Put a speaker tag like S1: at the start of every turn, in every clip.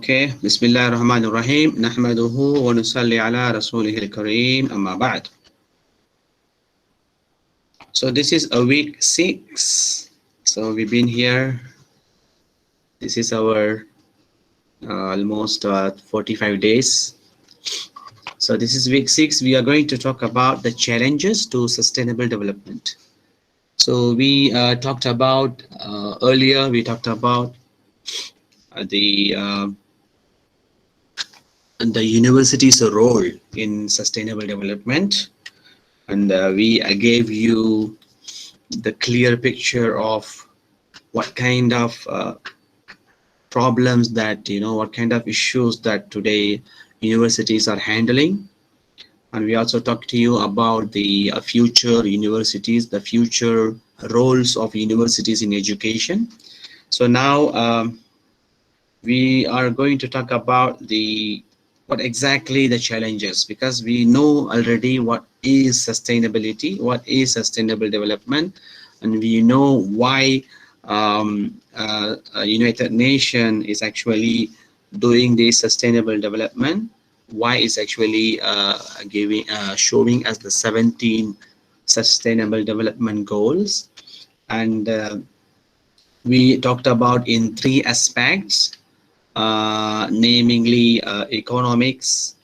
S1: Okay, Bismillah ar-Rahman ar-Rahim, Nahmaduhu wa nusalli ala Rasulihil Kareem, amma ba'd. So this is a week 6. So we've been here. This is our almost 45 days. So this is week 6. We are going to talk about the challenges to sustainable development. So we talked about earlier, we talked about the university's role in sustainable development, and we gave you the clear picture of what kind of problems that, what kind of issues that today universities are handling. And we also talked to you about the future universities, the future roles of universities in education. So now we are going to talk about what exactly the challenges, because we know already what is sustainability, what is sustainable development, and we know why United Nations is actually doing this sustainable development, why it's actually showing us the 17 sustainable development goals. And we talked about in 3 aspects, namely economics,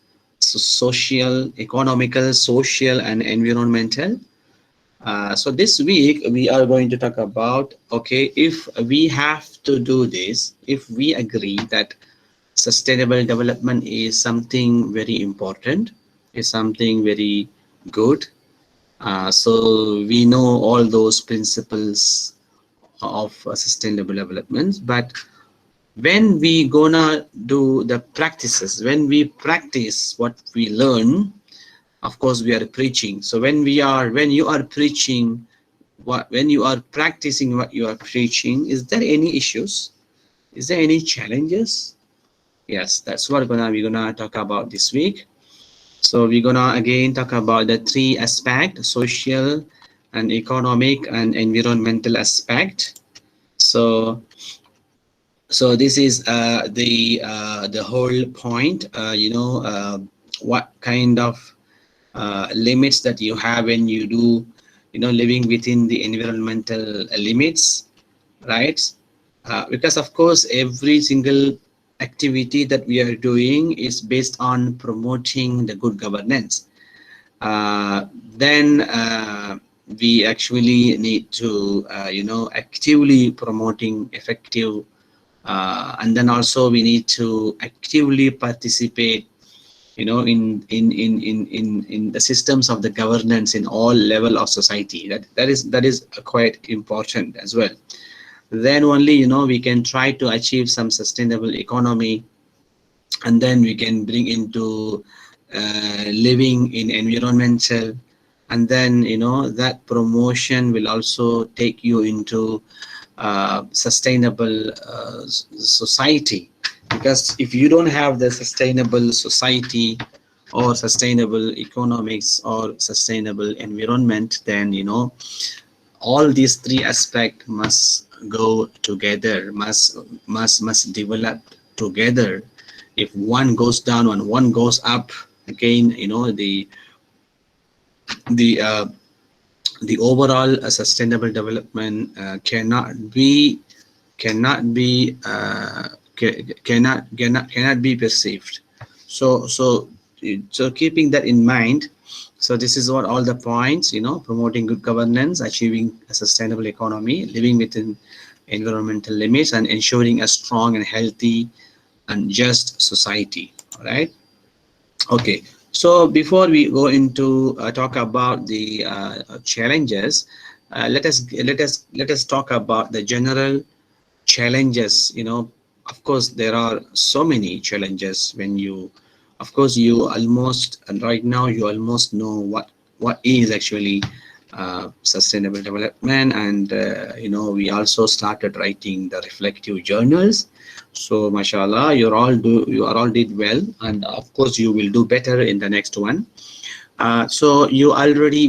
S1: economical, social, and environmental. So this week we are going to talk about, okay, if we have to do this, if we agree that sustainable development is something very important, is something very good. So we know all those principles of sustainable development, but when we gonna do the practices, when we practice what we learn, of course we are preaching. So when you are preaching, when you are practicing what you are preaching, is there any issues, is there any challenges? Yes, that's what we're gonna talk about this week. So we're gonna again talk about the 3 aspects: social and economic and environmental aspect. So this is the whole point. What kind of limits that you have when you do, living within the environmental limits, right? Because of course every single activity that we are doing is based on promoting the good governance. Then we actually need to actively promoting effective, and then also we need to actively participate in the systems of the governance in all level of society. That is quite important as well. Then only we can try to achieve some sustainable economy, and then we can bring into living in environmental, and then that promotion will also take you into sustainable society. Because if you don't have the sustainable society or sustainable economics or sustainable environment, then all these 3 aspects must go together, must develop together. If one goes down and one goes up, again the overall sustainable development cannot be perceived. So keeping that in mind, so this is what all the points, promoting good governance, achieving a sustainable economy, living within environmental limits, and ensuring a strong and healthy and just society. All right. Okay. So before we go into talk about the challenges, let us talk about the general challenges. Of course there are so many challenges. When you, of course, you almost, and right now you almost know what is actually sustainable development. And we also started writing the reflective journals. So mashallah, you are all did well, and of course you will do better in the next one. So we already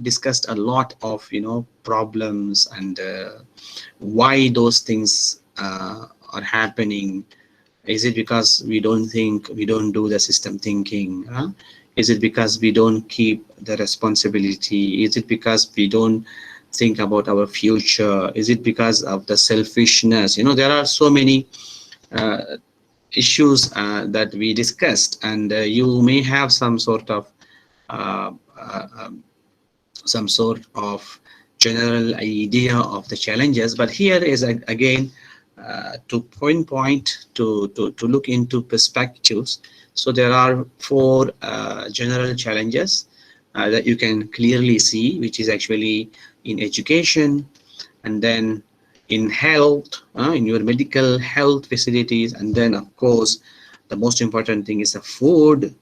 S1: discussed a lot of problems, and why those things are happening, Is it because we don't think, we don't do the system thinking? Is it because we don't keep the responsibility? Is it because we don't think about our future? Is it because of the selfishness? There are so many uh, issues that we discussed, and you may have uh, uh, um, some sort of general idea of the challenges, but here is again to point to look into perspectives. So there are four general challenges that you can clearly see, which is actually in education, and then in health, in your medical health facilities, and then of course the most important thing is the food,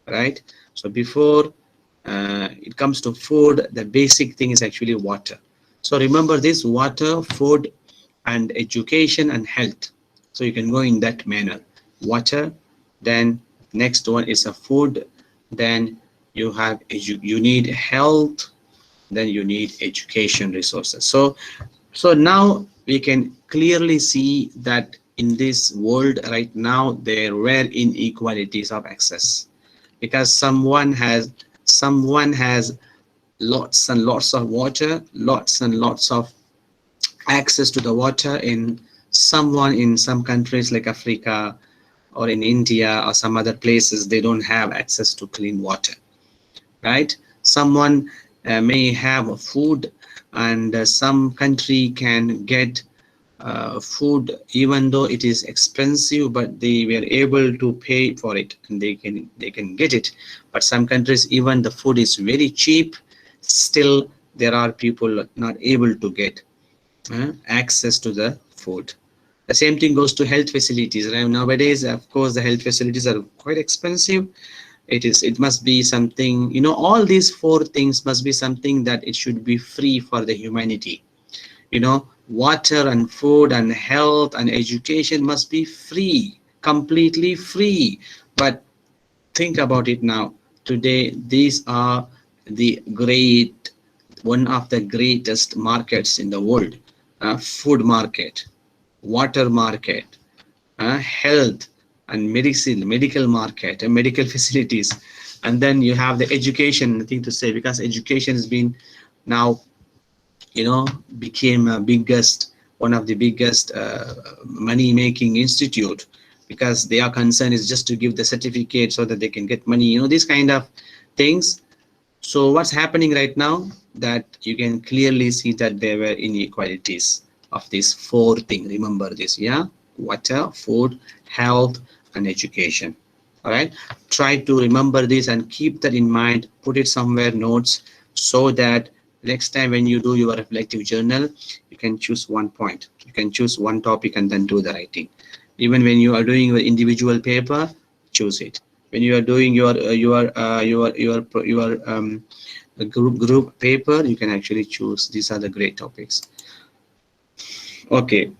S1: right? So before it comes to food, the basic thing is actually water. So remember this: water, food, and education and health. So you can go in that manner: water, then next one is a food, then you need health, then you need education resources. So now we can clearly see that in this world right now there were inequalities of access, because someone has lots and lots of water, lots and lots of access to the water. In someone in some countries like Africa or in India or some other places, they don't have access to clean water, right? Someone may have food, and some country can get food even though it is expensive, but they were able to pay for it and they can get it. But some countries, even the food is very cheap, still there are people not able to get access to the food. The same thing goes to health facilities, right? Nowadays, of course, the health facilities are quite expensive. It must be something, all these four things must be something that it should be free for the humanity. Water and food and health and education must be free, completely free. But think about it now. Today, these are the one of the greatest markets in the world: food market, water market, health and medicine, medical market, and medical facilities. And then you have the education, nothing to say, because education has been now, became one of the biggest money making institute, because their concern is just to give the certificate so that they can get money, these kind of things. So what's happening right now, that you can clearly see that there were inequalities of these four things. Remember this, yeah: water, food, health, and education. All right, try to remember this and keep that in mind. Put it somewhere, notes, so that next time when you do your reflective journal, you can choose one point, you can choose one topic, and then do the writing. Even when you are doing your individual paper, choose it. When you are doing your group paper, you can actually choose. These are the great topics. Okay,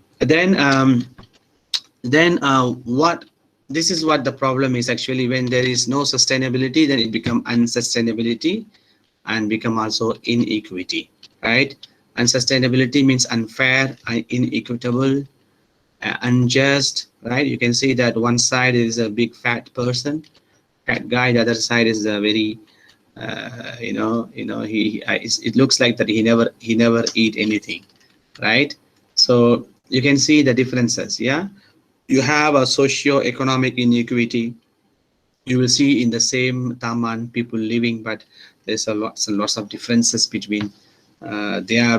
S1: what this is what the problem is actually. When there is no sustainability, then it become unsustainability and become also inequity, right? Unsustainability means unfair, inequitable, unjust, right? You can see that one side is a big fat person, fat guy. The other side is a very it looks like that he never eat anything, right? So you can see the differences. Yeah, you have a socio-economic inequity. You will see in the same taman people living, but there's a lots of differences between their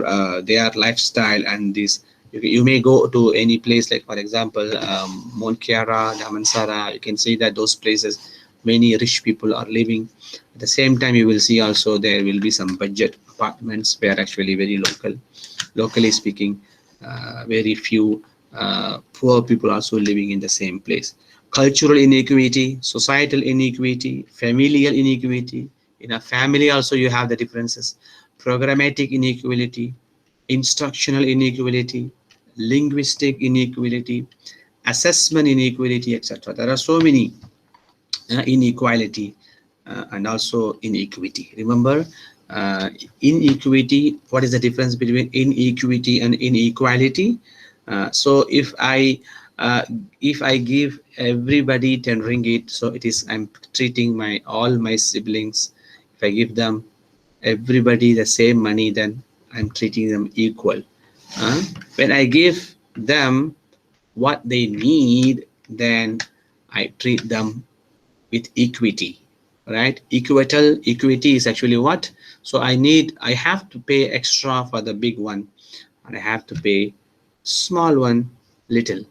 S1: lifestyle and this. You may go to any place, like for example Mount Kiara, Damansara. You can see that those places many rich people are living. At the same time, you will see also there will be some budget apartments where actually very locally speaking, very few poor people also living in the same place. Cultural inequity, societal inequity, familial inequity. In a family also you have the differences. Programmatic inequality, instructional inequality, linguistic inequality, assessment inequality, etc. There are so many inequality and also inequity. Remember, inequity, what is the difference between inequity and inequality? So if I if I give everybody 10 ringgit, so it is I'm treating my all my siblings. If I give them everybody the same money, then I'm treating them equal. When I give them what they need, then I treat them with equity, right? Equity is actually what? So I have to pay extra for the big one, and I have to pay small one little,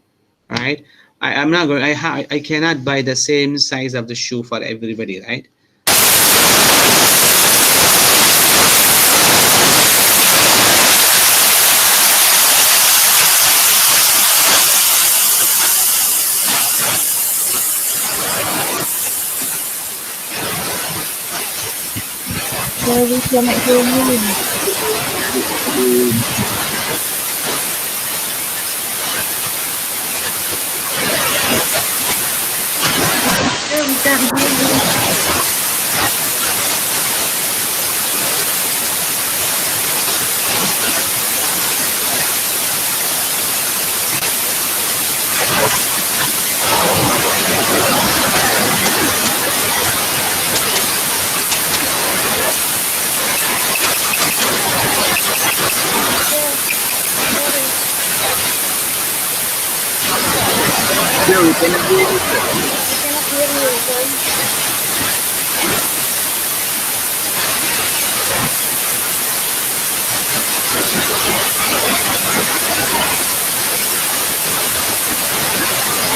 S1: right? I'm not going. I cannot buy the same size of the shoe for everybody, right?
S2: Sir, we cannot hear you. Sir, we can't hear you.
S1: No, we cannot hear you, sir.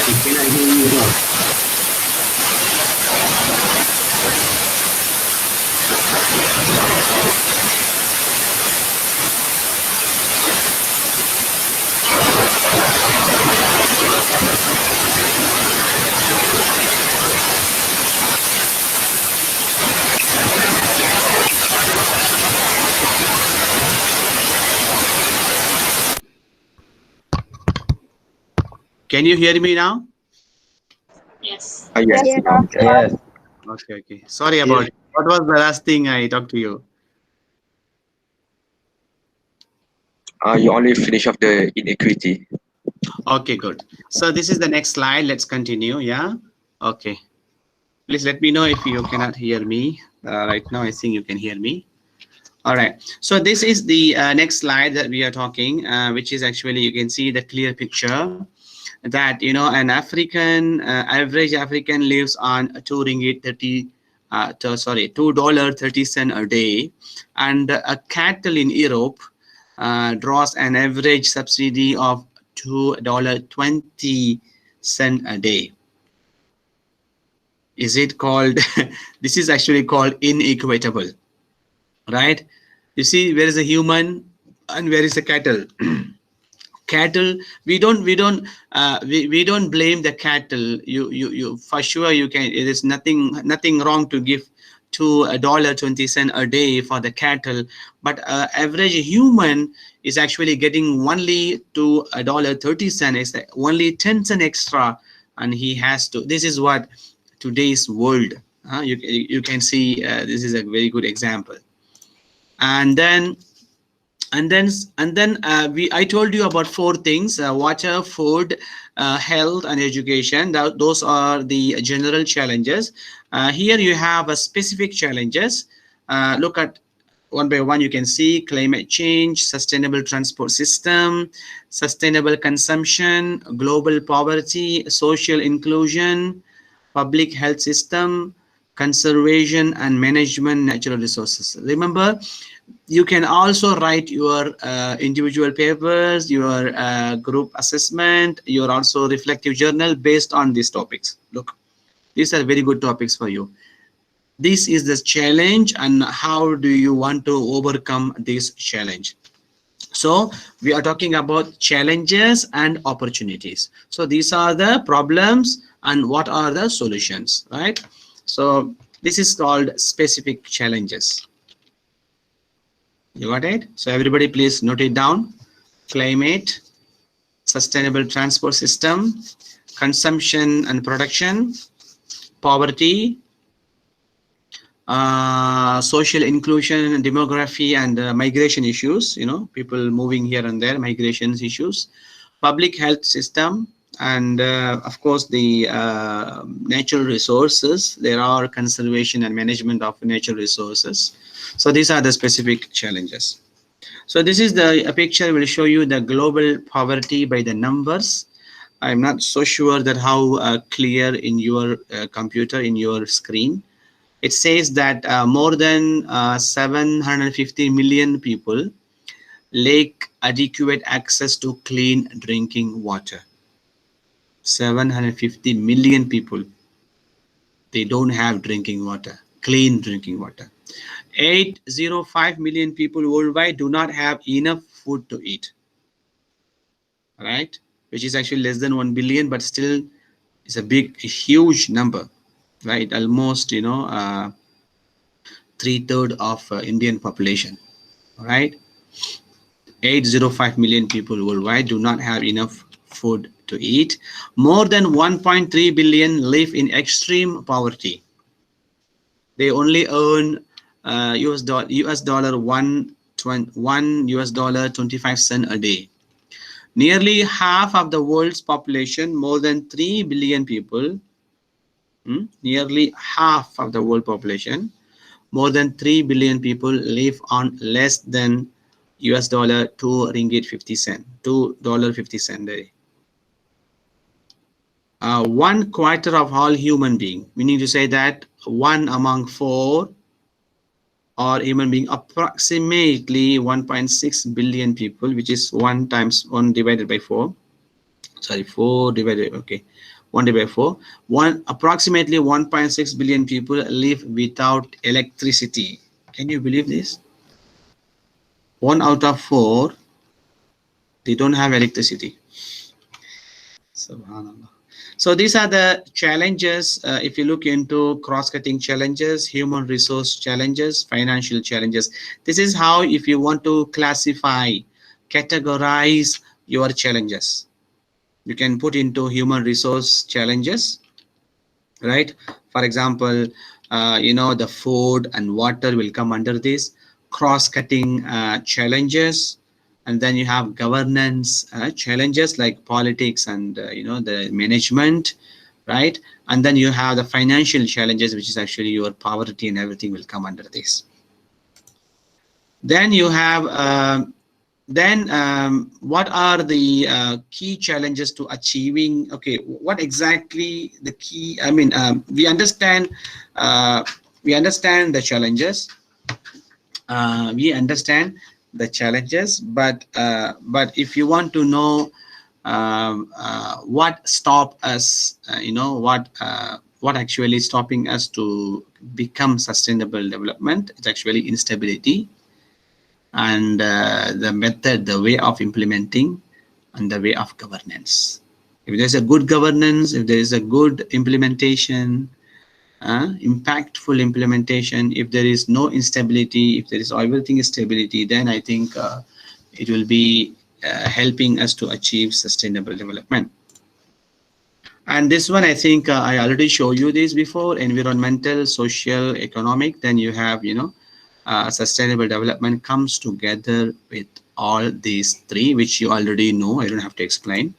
S2: We cannot hear you, sir.
S1: We cannot hear you at all. Can you hear me now?
S3: Yes.
S4: Yes,
S2: Yes,
S4: Imam.
S2: sir.
S4: Yes.
S1: Okay. Sorry about it. What was the last thing I talked to you?
S4: You only finish off the inequity.
S1: Okay, good. So this is the next slide. Let's continue. Yeah. Okay. Please let me know if you cannot hear me. Right now, I think you can hear me. All right. So this is the next slide that we are talking, which is actually you can see the clear picture that an African average African lives on 2 ringgit 30. $2.30 a day, and a cattle in Europe draws an average subsidy of $2.20 a day. Is it called? This is actually called inequitable, right? You see, where is a human and where is a cattle? Cattle, we don't blame the cattle. You for sure you can. It is nothing wrong to give to $1.20 a day for the cattle, but average human is actually getting only to $1.30. Is only 10 cents extra, and he has to. This is what today's world. You can see this is a very good example. And then I told you about 4 things: water, food, health, and education. Those are the general challenges. Here you have a specific challenges. Look at one by one. You can see climate change, sustainable transport system, sustainable consumption, global poverty, social inclusion, public health system, conservation and management natural resources. Remember, you can also write your individual papers, your group assessment, your also reflective journal based on these topics. Look, these are very good topics for you. This is the challenge, and how do you want to overcome this challenge? So we are talking about challenges and opportunities. So these are the problems and what are the solutions, right? So this is called specific challenges. You got it? So everybody please note it down. Climate, sustainable transport system, consumption and production, poverty, social inclusion, demography, and migration issues, people moving here and there, migrations issues, public health system, and of course the natural resources. There are conservation and management of natural resources. So these are the specific challenges. So this is the a picture will show you the global poverty by the numbers. I'm not so sure that how clear in your computer, in your screen. It says that more than 750 million people lack adequate access to clean drinking water. 750 million people, they don't have drinking water, clean drinking water. 805 million people worldwide do not have enough food to eat, right? Which is actually less than 1 billion, but still it's a big, a huge number, right? Almost, 3/3 of Indian population, right? 805 million people worldwide do not have enough food to eat. More than 1.3 billion live in extreme poverty. They only earn US dollar one US dollar 25 cent a day. Nearly half of the world's population, more than 3 billion people, nearly half of the world population, more than 3 billion people live on less than US dollar 2 ringgit 50 cent, $2.50 a day. 1/4 of all human beings, meaning to say that 1 among 4 or human being, approximately 1.6 billion people, which is 1 times 1 divided by 4. Sorry, 4 divided, okay, 1 divided by 4. Approximately 1.6 billion people live without electricity. Can you believe this? 1 out of 4, they don't have electricity. Subhanallah. So these are the challenges. If you look into cross-cutting challenges, human resource challenges, financial challenges, this is how, if you want to classify, categorize your challenges, you can put into human resource challenges, right? For example, the food and water will come under this. Cross-cutting challenges. And then you have governance challenges like politics and the management, right? And then you have the financial challenges, which is actually your poverty and everything will come under this. Then you have what are the key challenges to achieving? Okay, what exactly the key? I mean, we understand the challenges. We understand the challenges, but if you want to know what stop us, what actually stopping us to become sustainable development, it's actually instability and the method, the way of implementing, and the way of governance. If there's a good governance, if there is a good implementation, impactful implementation, if there is no instability, if there is everything stability, then I think it will be helping us to achieve sustainable development. And this one, I think I already showed you this before: environmental, social, economic. Then you have, sustainable development comes together with all these three, which you already know. I don't have to explain.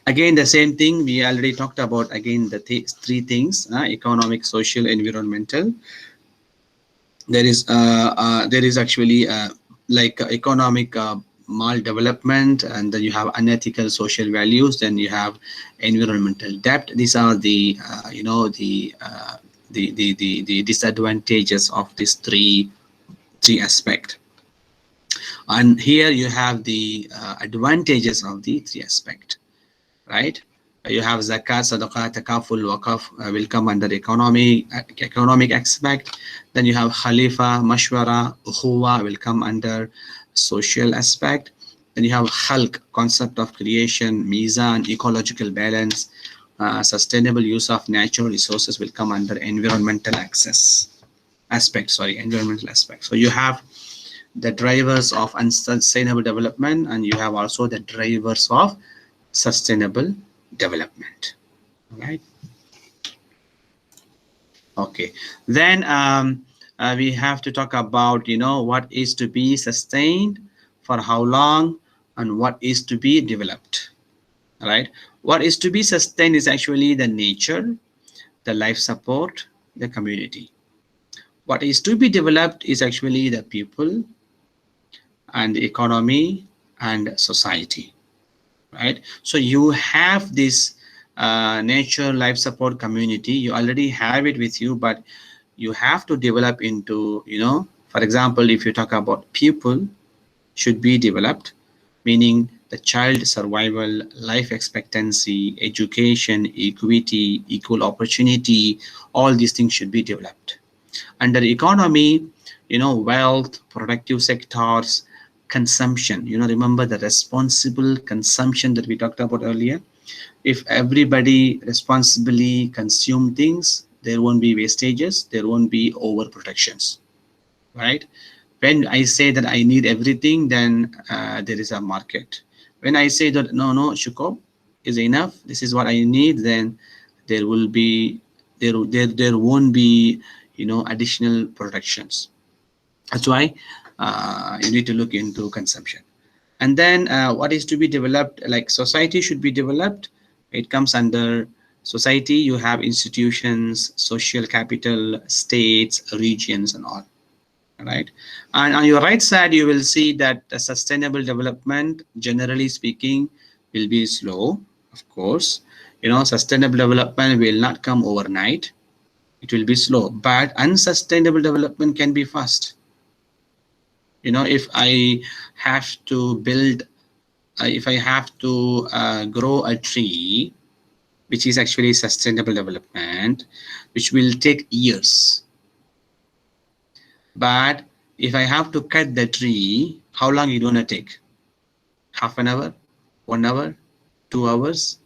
S1: Again, the same thing we already talked about. Again, the three things: economic, social, environmental. There is actually like economic maldevelopment, and then you have unethical social values. Then you have environmental debt. These are the the disadvantages of these three aspects. And here you have the advantages of the three aspects. Right? You have zakat, sadaqah, takaful, waqaf will come under economic aspect. Then you have khalifa, mashwara, ukhuwa will come under social aspect. Then you have khalq, concept of creation, mizan, ecological balance, sustainable use of natural resources will come under environmental aspect. So you have the drivers of unsustainable development, and you have also the drivers of sustainable development. All right. Okay. Then we have to talk about what is to be sustained, for how long, and what is to be developed. right? What is to be sustained is actually the nature, the life support, the community. What is to be developed is actually the people and the economy and society, right? So you have this nature, life support, community. You already have it with you, but you have to develop into, for example, if you talk about people should be developed, meaning the child survival, life expectancy, education, equity, equal opportunity, all these things should be developed. Under economy, wealth, productive sectors, consumption, remember the responsible consumption that we talked about earlier. If everybody responsibly consume things, there won't be wastages, there won't be overprotections, right? When I say that I need everything, then there is a market. When I say that no, Shuko is enough, this is what I need, then there will be there won't be additional protections. That's why you need to look into consumption. And then what is to be developed, like society should be developed. It comes under society. You have institutions, social capital, states, regions, and all, right? And on your right side, you will see that the sustainable development, generally speaking, will be slow. Of course, sustainable development will not come overnight. It will be slow, but unsustainable development can be fast. If I have to build, if I have to grow a tree, which is actually sustainable development, which will take years. But if I have to cut the tree, how long it gonna take? Half an hour, 1 hour, 2 hours.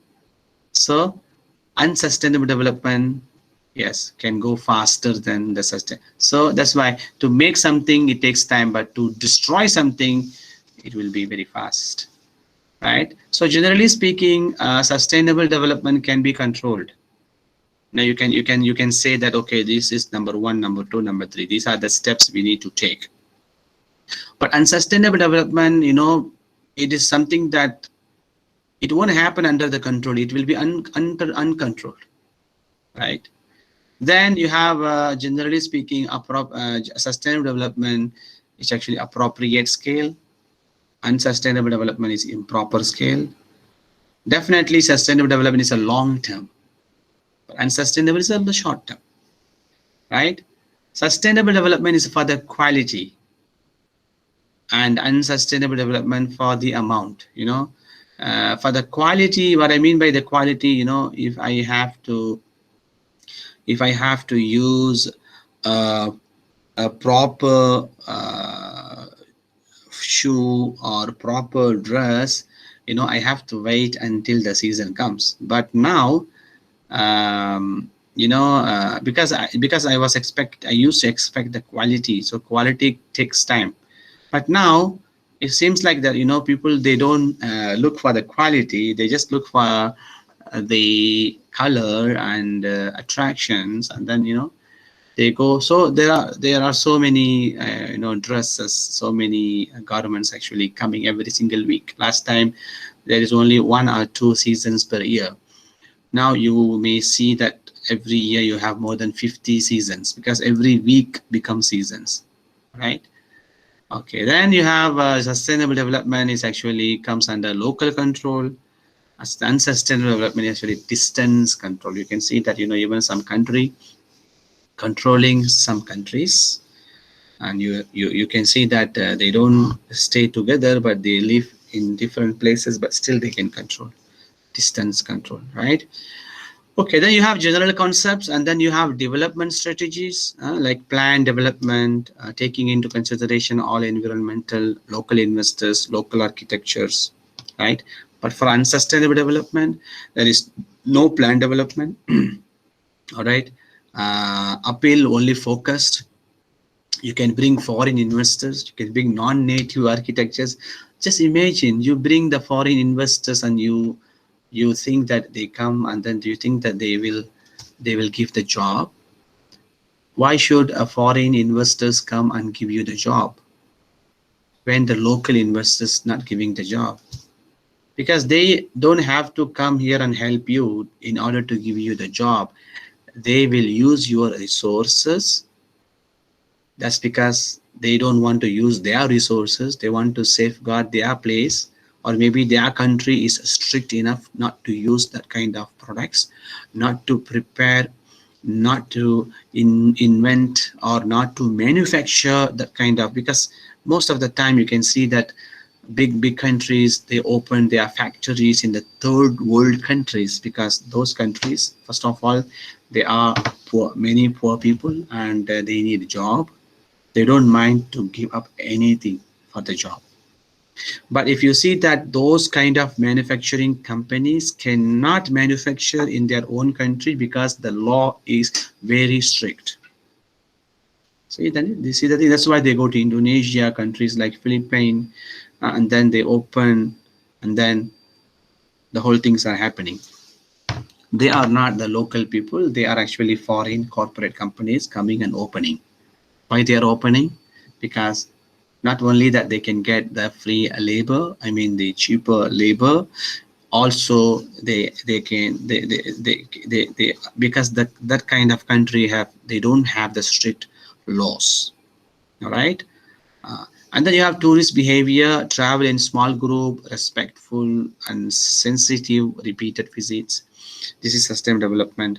S1: So unsustainable development, yes, can go faster than the sustain. So that's why to make something it takes time, but to destroy something it will be very fast, right? So generally speaking, sustainable development can be controlled. Now you can say that, okay, this is number one, number two, number three. These are the steps we need to take. But unsustainable development, it is something that it won't happen under the control. It will be under uncontrolled, right? Then you have, generally speaking, sustainable development is actually appropriate scale. Unsustainable development is improper scale. Definitely, sustainable development is a long term, but unsustainable is the short term, right? Sustainable development is for the quality, and unsustainable development for the amount. For the quality, what I mean by the quality, if I have to use a proper shoe or proper dress, I have to wait until the season comes. But now, because I used to expect the quality, so quality takes time. But now it seems like that, people, they don't look for the quality, they just look for the color and attractions, and then they go. So there are so many dresses, so many garments actually coming every single week. Last time there is only 1 or 2 seasons per year. Now you may see that every year you have more than 50 seasons, because every week becomes seasons, right? Okay, then you have sustainable development is actually comes under local control. As unsustainable development is actually distance control. You can see that even some country controlling some countries, and you can see that they don't stay together, but they live in different places, but still they can control. Distance control, right? Okay, then you have general concepts, and then you have development strategies, like plan development, taking into consideration all environmental, local investors, local architectures, right? But for unsustainable development, there is no plan development. All right, appeal only focused. You can bring foreign investors, you can bring non-native architectures. Just imagine you bring the foreign investors, and you think that they come, and then do you think that they will give the job? Why should a foreign investors come and give you the job when the local investors not giving the job? because they don't have to come here and help you in order to give you the job. They will use your resources. That's because they don't want to use their resources. They want to safeguard their place, or maybe their country is strict enough not to use that kind of products, not to prepare, not to invent, or not to manufacture that kind of, because most of the time you can see that big countries, they open their factories in the third world countries, because those countries, first of all, they are poor, many poor people, and they need a job. They don't mind to give up anything for the job. But if you see that those kind of manufacturing companies cannot manufacture in their own country because the law is very strict. See, then you see that that's why they go to Indonesia, countries like Philippines, and then they open, and then the whole things are happening. They are not the local people, they are actually foreign corporate companies coming and opening. Why they are opening? Because not only that they can get the free labor, I mean the cheaper labor, also they can they because that kind of country they don't have the strict laws. All right. And then you have tourist behavior, travel in small group, respectful and sensitive, repeated visits. This is sustainable development.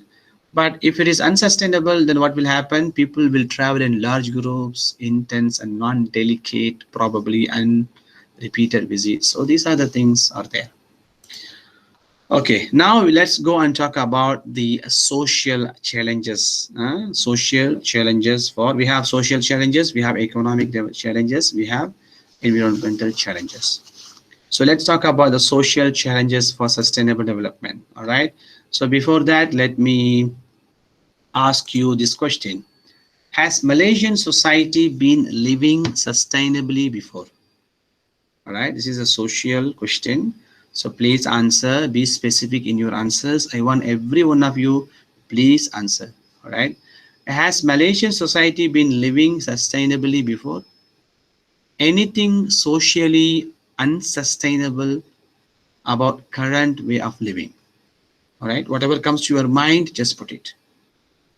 S1: But if it is unsustainable, then what will happen? People will travel in large groups, intense and non-delicate, probably unrepeated visits. So these are the things are there. Okay, now let's go and talk about the social challenges. Social challenges we have social challenges, we have economic challenges, we have environmental challenges. So let's talk about the social challenges for sustainable development. All right. So before that, let me ask you this question. Has Malaysian society been living sustainably before? All right, this is a social question. So please answer, be specific in your answers. I want every one of you, please answer. All right. Has Malaysian society been living sustainably before? Anything socially unsustainable about current way of living? All right, whatever comes to your mind, just put it.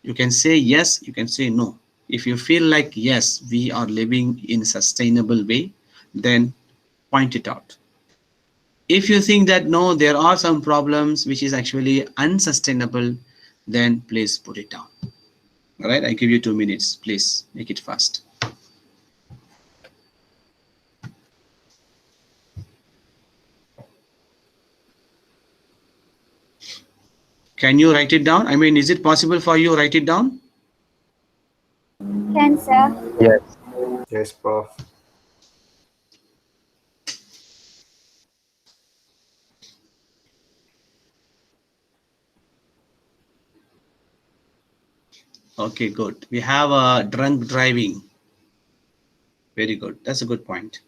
S1: You can say yes, you can say no. If you feel like yes, we are living in a sustainable way, then point it out. If you think that no, there are some problems which is actually unsustainable, then please put it down. All right, I give you 2 minutes. Please make it fast. Can you write it down? I mean, is it possible for you to write it down?
S2: Can, sir.
S5: Yes. Yes, Prof.
S1: Okay, good. We have drunk driving. Very good. That's a good point.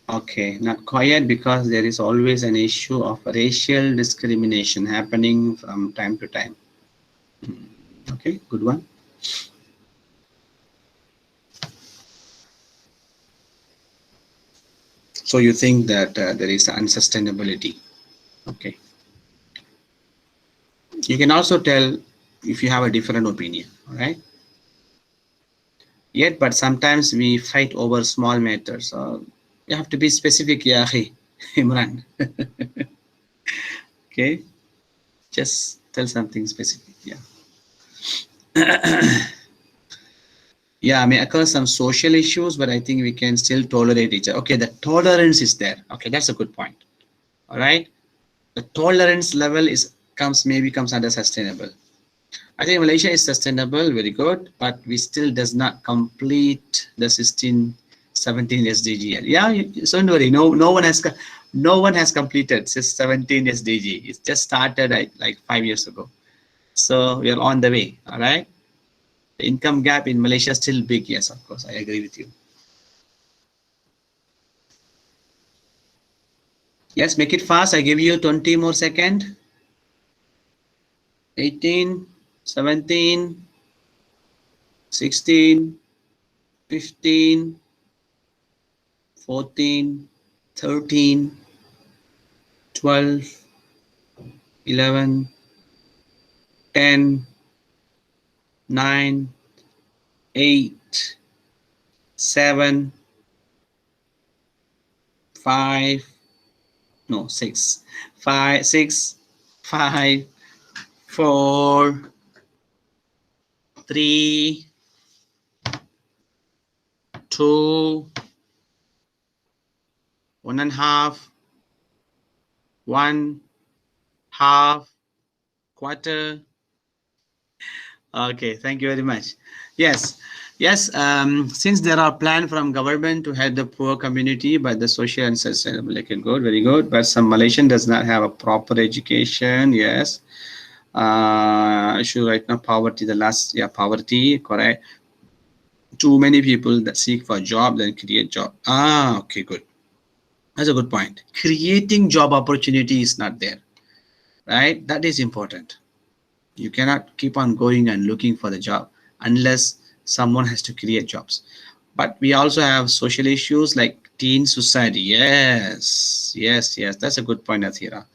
S1: Okay, not quiet because there is always an issue of racial discrimination happening from time to time. Okay, good one. So you think that there is unsustainability. Okay. You can also tell if you have a different opinion, all right? Yet, but sometimes we fight over small matters. So you have to be specific, ya akhi, Imran. Okay, just tell something specific. Yeah. Yeah, may occur some social issues, but I think we can still tolerate each other. Okay, the tolerance is there. Okay, that's a good point. All right, the tolerance level is comes under sustainable. I think Malaysia is sustainable, very good, but we still does not complete the 17 SDG yet. Yeah, so don't worry. No one has completed 17 SDG. It just started like 5 years ago. So we are on the way. All right. The income gap in Malaysia is still big. Yes, of course, I agree with you. Yes, make it fast. I give you 20 more seconds. 18, 17, 16, 15, 14, 13, 12, 11, 10, 9, 8, 7, 5, no, 6, 5, 6, 5, 4, 3, 2, 1.5, 1, half, quarter. Okay, thank you very much. Yes, yes. Since there are plans from government to help the poor community, but the social and sustainable, okay, good, very good. But some Malaysian does not have a proper education. Yes. Issue right now, poverty. The last, yeah, poverty. Correct. Too many people that seek for a job then create job. Okay, good. That's a good point. Creating job opportunity is not there, right? That is important. You cannot keep on going and looking for the job unless someone has to create jobs. But we also have social issues like teen suicide. Yes, yes, yes. That's a good point, Athira.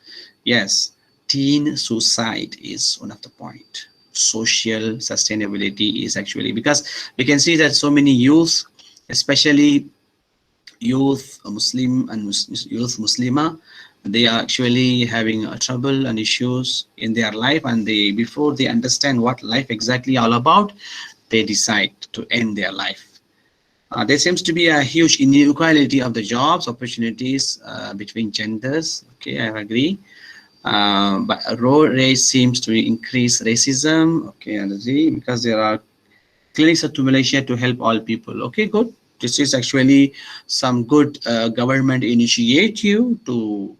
S1: Yes, teen suicide is one of the point. Social sustainability is actually because we can see that so many youth, especially youth Muslim and youth Muslima, they are actually having trouble and issues in their life, and they before they understand what life exactly all about, they decide to end their life. There seems to be a huge inequality of the jobs opportunities between genders. Okay, I agree. But a road race seems to increase racism. Okay, I agree, because there are clinics to Malaysia to help all people. Okay, good. This is actually some good government initiative to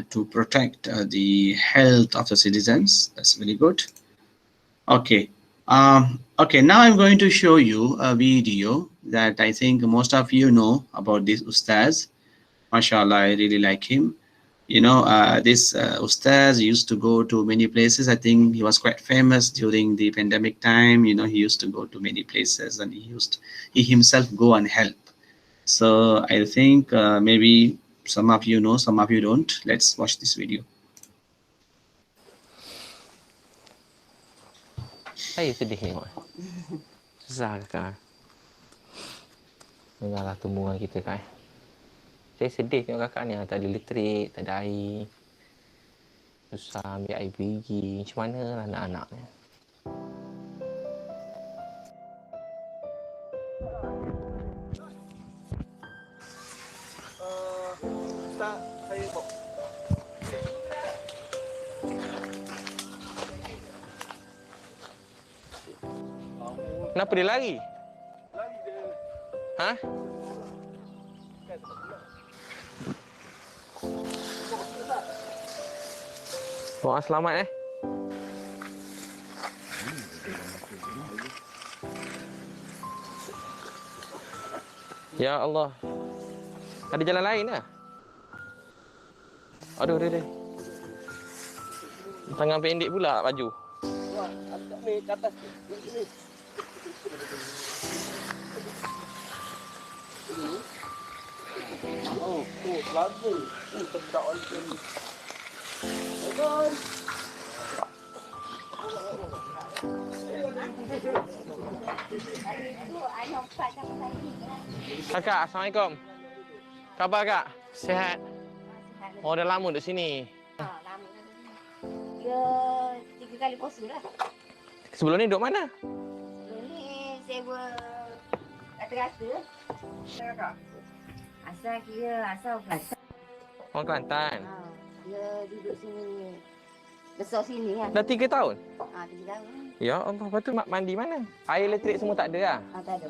S1: to protect the health of the citizens. That's very good. Okay. Okay, now I'm going to show you a video that I think most of you know about this Ustaz. MashaAllah, I really like him. This Ustaz used to go to many places. I think he was quite famous during the pandemic time. He used to go to many places, and he himself go and help. So I think maybe some of you know, some of you don't. Let's watch this video.
S6: Saya sedih tengok. Susah kakak. Dengarlah tumbuhan kita kak. Saya sedih tengok kakak ni. Tak ada elektrik, tak ada air. Susah ambil air pergi. Macam mana lah anak-anak ni.
S5: Ustaz, saya kok.
S6: Kenapa dia lari?
S5: Lari dia.
S6: Ha? Doa selamat Ya Allah. Ada jalan lain lah. Aduh, dia. Tangan pendek pula baju.
S5: Ni ke atas ni. Oh, lagu. Sedap lagi. Bye.
S6: Kakak, Assalamualaikum. Khabar kak? Sihat? Oh, dah lama duduk sini.
S2: Lama. Dia 3 kali puasa lah.
S6: Sebelum ni duduk mana?
S2: Sebelum ni sewa kat terasa. Asal Kelantan.
S6: Orang Kelantan.
S2: Dia duduk sini. Besar sini kan.
S6: Dah 3 tahun?
S2: 3 tahun.
S6: Ya Allah, lepas tu mandi mana? Air elektrik semua tak ada lah?
S2: Tak ada.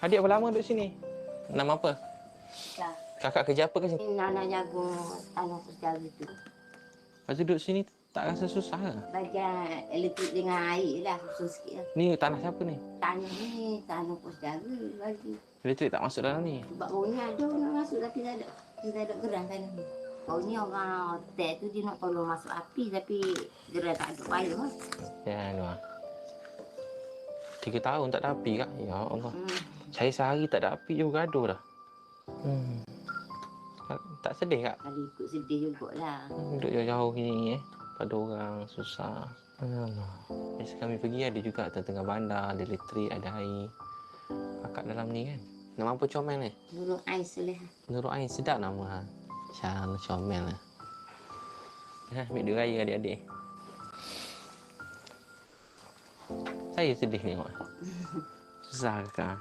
S6: Adik berapa lama duduk sini? Nama apa?
S2: Dah.
S6: Kakak kerja apa kat sini?
S2: Ini Nana jaga tanah perjala tu.
S6: Lepas tu duduk sini tak rasa susah ke?
S2: Bagian elektrik dengan air lah. Susah sikit lah.
S6: Ni tanah siapa ni?
S2: Tanah ni, tanah perjala bagi.
S6: Elektrik tak masuk dalam ni?
S2: Sebab baunya ada nak masuk tapi tak ada. Kita ada geran tanah ni. Baunya orang hotel tu dia nak tolong masuk api tapi geran tak ada payah lah.
S6: Ya, Noah. 3 tahun tak ada api kak? Ya Allah. Saya sehari tak ada api je bergaduh dah. Tak sedih kak?
S2: Kalau ikut sedih jugalah.
S6: Duduk jauh-jauh ni pada orang susah. Allah. Biasa kami pergi ada juga tengah bandar, ada elektrik, ada air. Kakak dalam ni kan? Nama apa comel ni?
S2: Nurul Ain Soleh.
S6: Nurul Ain, sedap nama ha. Syah comel lah. Ambil dia raya adik-adik. Saya sedih tengok. Susah kakak.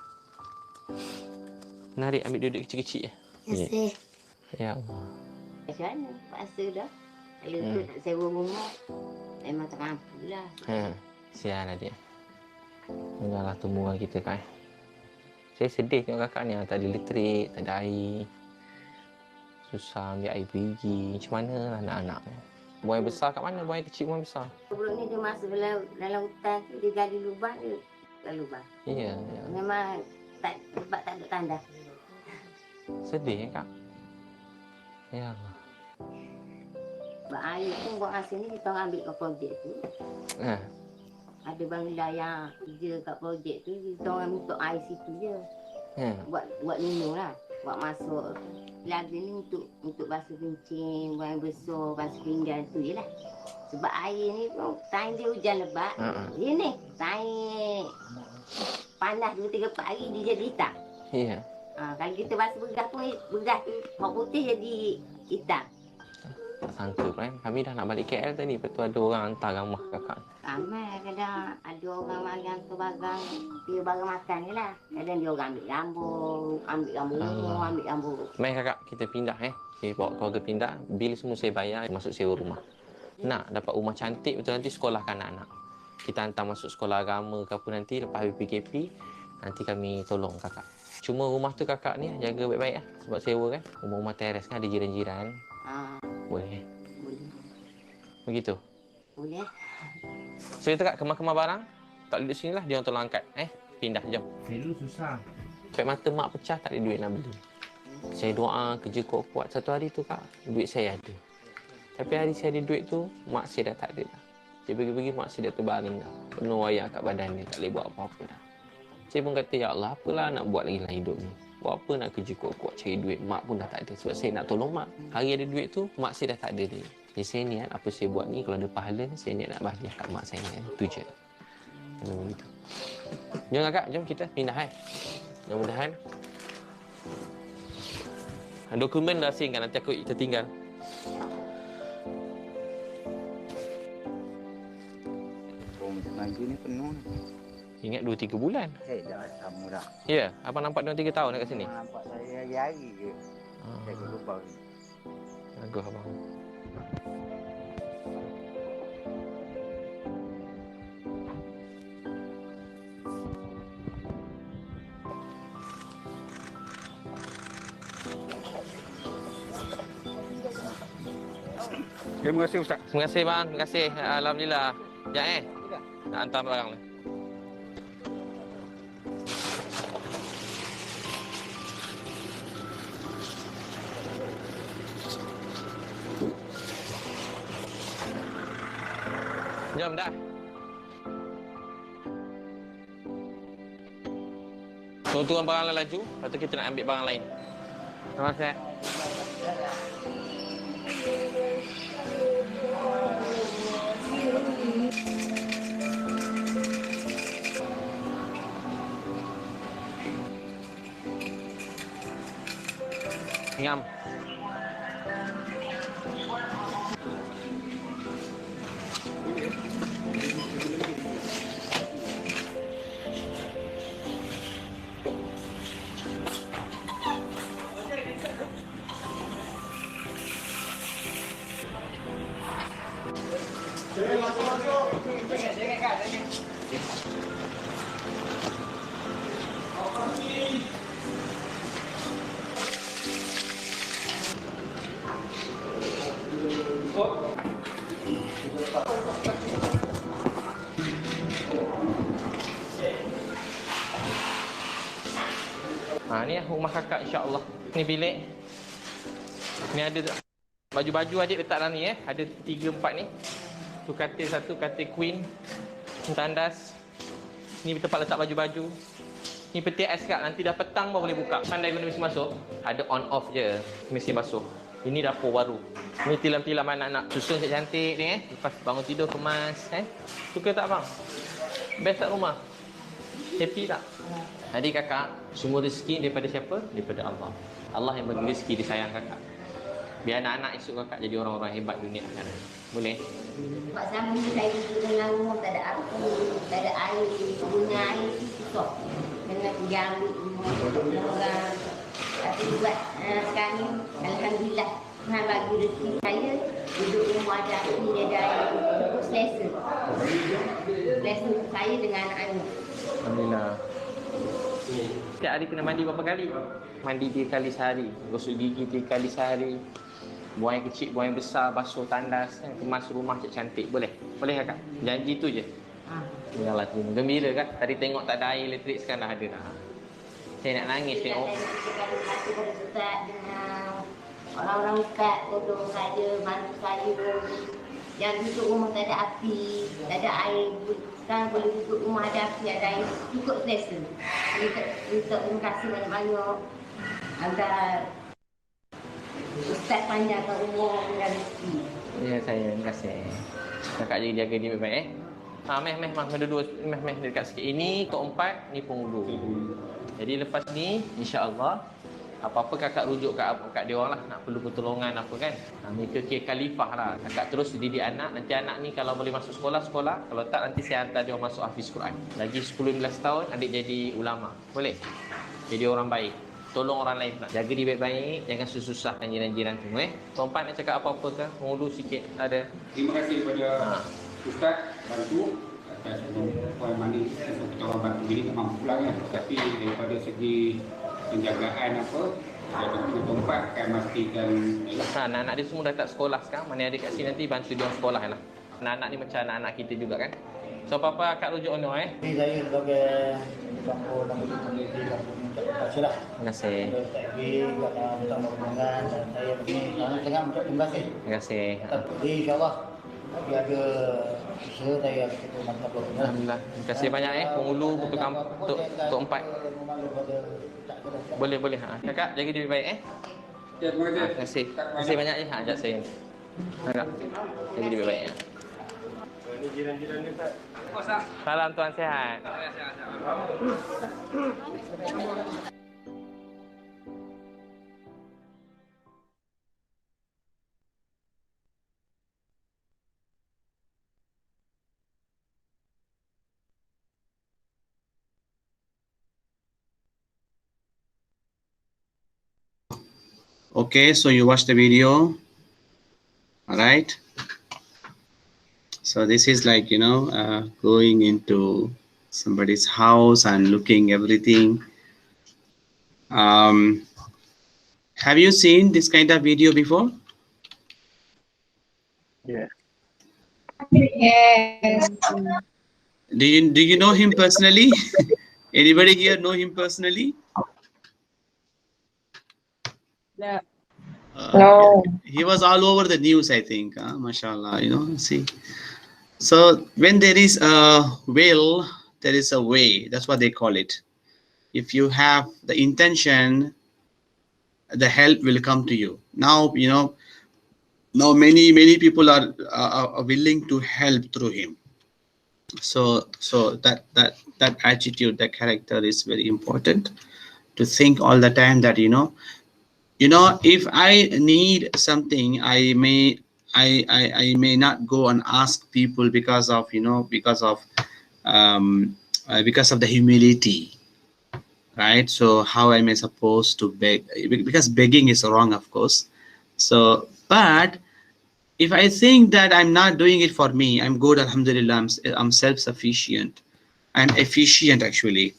S6: Menarik ambil duduk kecil-kecil.
S2: Kasih.
S6: Ya Allah.
S2: Macam mana? Paksa dah. Kalau tu nak sewa rumah, memang tak mampu lah.
S6: Sial lah dia. Janganlah tumbuhan kita kan. Saya sedih tengok kakak ni. Tak ada elektrik, tak ada air. Susah ambil air pergi. Macam mana lah anak-anak ni. Buang air besar kat mana? Buang air kecil, buang air besar.
S2: Sebelum ni dia masuk dalam hutan tu, dia gali lubang dia. Dalam lubang.
S6: Ya, ya.
S2: Memang sebab tak ada tanda.
S6: Sedih kak. Ya Allah.
S2: Sebab air pun buat masa ni kita orang ambil kat projek tu. Ada bangla yang kerja kat projek tu, kita orang minta air situ je. Buat minum lah. Buat masuk. Lagu ni untuk basuh kencing, buang air besar, basuh pinggan tu je lah. Sebab air ni pun, time dia hujan lebat. Dia ni, time panas 2-3 hari dia jadi hitam.
S6: Ya.
S2: Kalau kita basuh bergas pun, bergas tu warna putih jadi hitam.
S6: Tak sangka kan. Kami dah nak balik KL tadi. Lepas tu ada orang hantar rumah kakak.
S2: Ramai kadang ada orang magang ke barang, dia barang makan ni lah. Kadang dia orang ambil gambar rumah, ambil gambar.
S6: Main kakak, kita pindah Kita bawa keluarga pindah. Bil semua saya bayar, masuk sewa rumah. Nak dapat rumah cantik betul nanti sekolahkan anak-anak. Kita hantar masuk sekolah agama ke apa nanti lepas habis PKP. Nanti kami tolong kakak. Cuma rumah tu kakak ni jaga baik-baik lah. Sebab sewa kan. Rumah-rumah teres kan ada jiran-jiran. Boleh. Begitu?
S2: Boleh.
S6: So kita kat kemas-kemas barang. Tak duduk sini lah. Dia orang tolong angkat. Pindah jom.
S7: Dulu susah.
S6: Sampai mata mak pecah tak ada duit nak beli. Saya doa kerja kuat-kuat. Satu hari tu kak, duit saya ada. Tapi hari saya ada duit tu, mak saya dah tak ada dah. Dia pergi-pergi mak saya dah terbaring dah. Penuh wayang kat badan dia. Tak boleh buat apa-apa dah. Saya pun kata, ya Allah, apalah nak buat lagi dalam hidup ni. Buat apa nak kerja kuat-kuat cari duit. Mak pun dah tak ada. Sebab saya nak tolong mak. Hari ada duit tu, mak saya dah tak ada dia. Jadi saya niat apa saya buat ni, kalau ada pahala, saya niat nak bahagian kat mak saya. Itu je. Memang begitu. Jom kakak, jom kita pindah Mudah-mudahan. Dokumen dah asingkan, nanti aku tertinggal.
S7: Ngaji ni penuh ni.
S6: Ingat 2-3 bulan.
S7: Dah sama dah.
S6: Ya, abang nampak 2-3 tahun dekat sini.
S7: Nampak saya hari-hari je. Saya lupa.
S6: Bagus abang.
S7: Terima kasih Ustaz.
S6: Terima kasih bang, terima kasih. Alhamdulillah. Ya nak hantar barang ni. Jom dah. Turun barang laju, lepas tu kita nak ambil barang lain. Terima kasih. Ngam. Ni rumah kakak insya-Allah. Ni bilik. Ni ada baju-baju adik letak dalam ni Ada 3 4 ni. Tu katil satu, katil queen. Ni tandas. Ni tempat letak baju-baju. Ni peti ais kak, nanti dah petang baru boleh buka. Pandai guna mesin basuh. Ada on off je mesin basuh. Ini dapur baru. Ni tilam-tilam anak-anak. Susun cantik ni Lepas bangun tidur kemas Suka tak bang? Best tak rumah? Happy tak? Adik kakak, semua rezeki daripada siapa? Daripada Allah. Allah yang bagi rezeki, dia sayang kakak. Biar anak-anak esok kakak jadi orang-orang hebat dunia akhirat. Boleh?
S2: Sebab selama ni saya duduk dengan rumah tak ada api, tak ada air, punya air susah. Dengan tinggal ambil rumah orang. Tapi buat sekarang ni, Alhamdulillah, Tuhan bagi rezeki saya duduk rumah ada api, ada air, cukup selesa. Selesa saya dengan anak-anak.
S6: Alhamdulillah. Setiap hari kena mandi berapa kali? Mandi 3 kali sehari. Gosok gigi 3 kali sehari. Buang yang kecil, buang yang besar, basuh tandas, kemas rumah cantik. Boleh? Boleh kakak? Janji tu je. Yalah, gembira kan? Tadi tengok tak ada air elektrik, sekarang dah ada dah. Saya nak nangis tengok.
S2: Orang-orang dekat tolong saya, bantu saya. Yang duduk rumah tak ada api, tak ada air. Sekarang boleh duduk rumah ada api, ada air. Cukup selesa. Minta terima kasih banyak-banyak. Agar Ustaz panjangkan umur dan rezeki.
S6: Ya saya, terima kasih. Kakak jaga dia baik-baik Meh, dua-dua meh dekat sikit. Ini tok 4, ni penghulu. Jadi lepas ni insya-Allah apa-apa kakak rujuk kat dia orang lah, nak perlu pertolongan apa kan. Ni ke khalifah lah. Kakak terus didik anak, nanti anak ni kalau boleh masuk sekolah, kalau tak nanti saya hantar dia masuk hafiz Quran. Lagi 10-15 tahun adik jadi ulama. Boleh? Jadi orang baik. Tolong orang lain pula. Jaga dia baik-baik, jangan susahkan jiran-jiran tu Tuan nak cakap apa-apa ke? Penghulu sikit ada.
S8: Terima kasih kepada Ustaz bantu atas poin mana kita orang bantu ini tak mampu lah kan. Tapi daripada segi penjagaan apa, saya tempat akan memastikan
S6: anak-anak dia semua dah tak sekolah sekarang. Mana ada kat sini nanti bantu dia orang sekolah lah. Anak-anak ni macam anak-anak kita juga kan. So apa-apa akak rujuk ono
S9: Ini saya sebagai campur dan menjadi terima kasih lah.
S6: Terima kasih.
S9: Tapi kerana minta pertolongan dan saya begini sangat minta terima kasih.
S6: Terima kasih.
S9: Tapi insya-Allah bagi ada usaha saya kita mantap berapa.
S6: Alhamdulillah. Terima kasih banyak penghulu berpegang tok 4. Boleh. Kakak jaga diri baik
S8: Ya, terima kasih.
S6: Terima kasih. Terima kasih banyak ajak saya. Kakak jaga diri baik
S5: Ini jiran-jiran ni tak.
S6: Salam tuan sihat.
S1: Okay, so you watch the video. All right. So this is like, going into somebody's house and looking everything. Have you seen this kind of video before?
S9: Yeah.
S3: Yes.
S1: Do you know him personally? Anybody here know him personally?
S3: No. No.
S1: He was all over the news, I think. Mashallah, see. So when there is a will, there is a way. That's what they call it. If you have the intention, the help will come to you. Now, now many people are willing to help through him. So that attitude, that character is very important. To think all the time that if I need something, I may not go and ask people because of the humility, right? So how am I supposed to beg? Because begging is wrong, of course. So, but If I think that I'm not doing it for me, I'm good, alhamdulillah, I'm self-sufficient and efficient actually.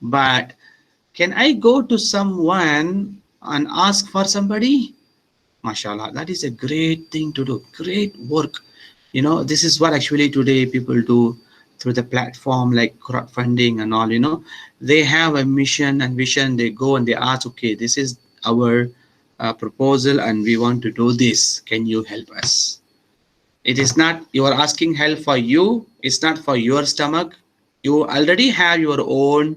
S1: But can I go to someone and ask for somebody? MashaAllah, that is a great thing to do, great work. You know, this is what actually today people do through the platform like crowdfunding and all, you know. They have a mission and vision, they go and they ask, okay, this is our proposal and we want to do this. Can you help us? It is not, you are asking help for you, it's not for your stomach. You already have your own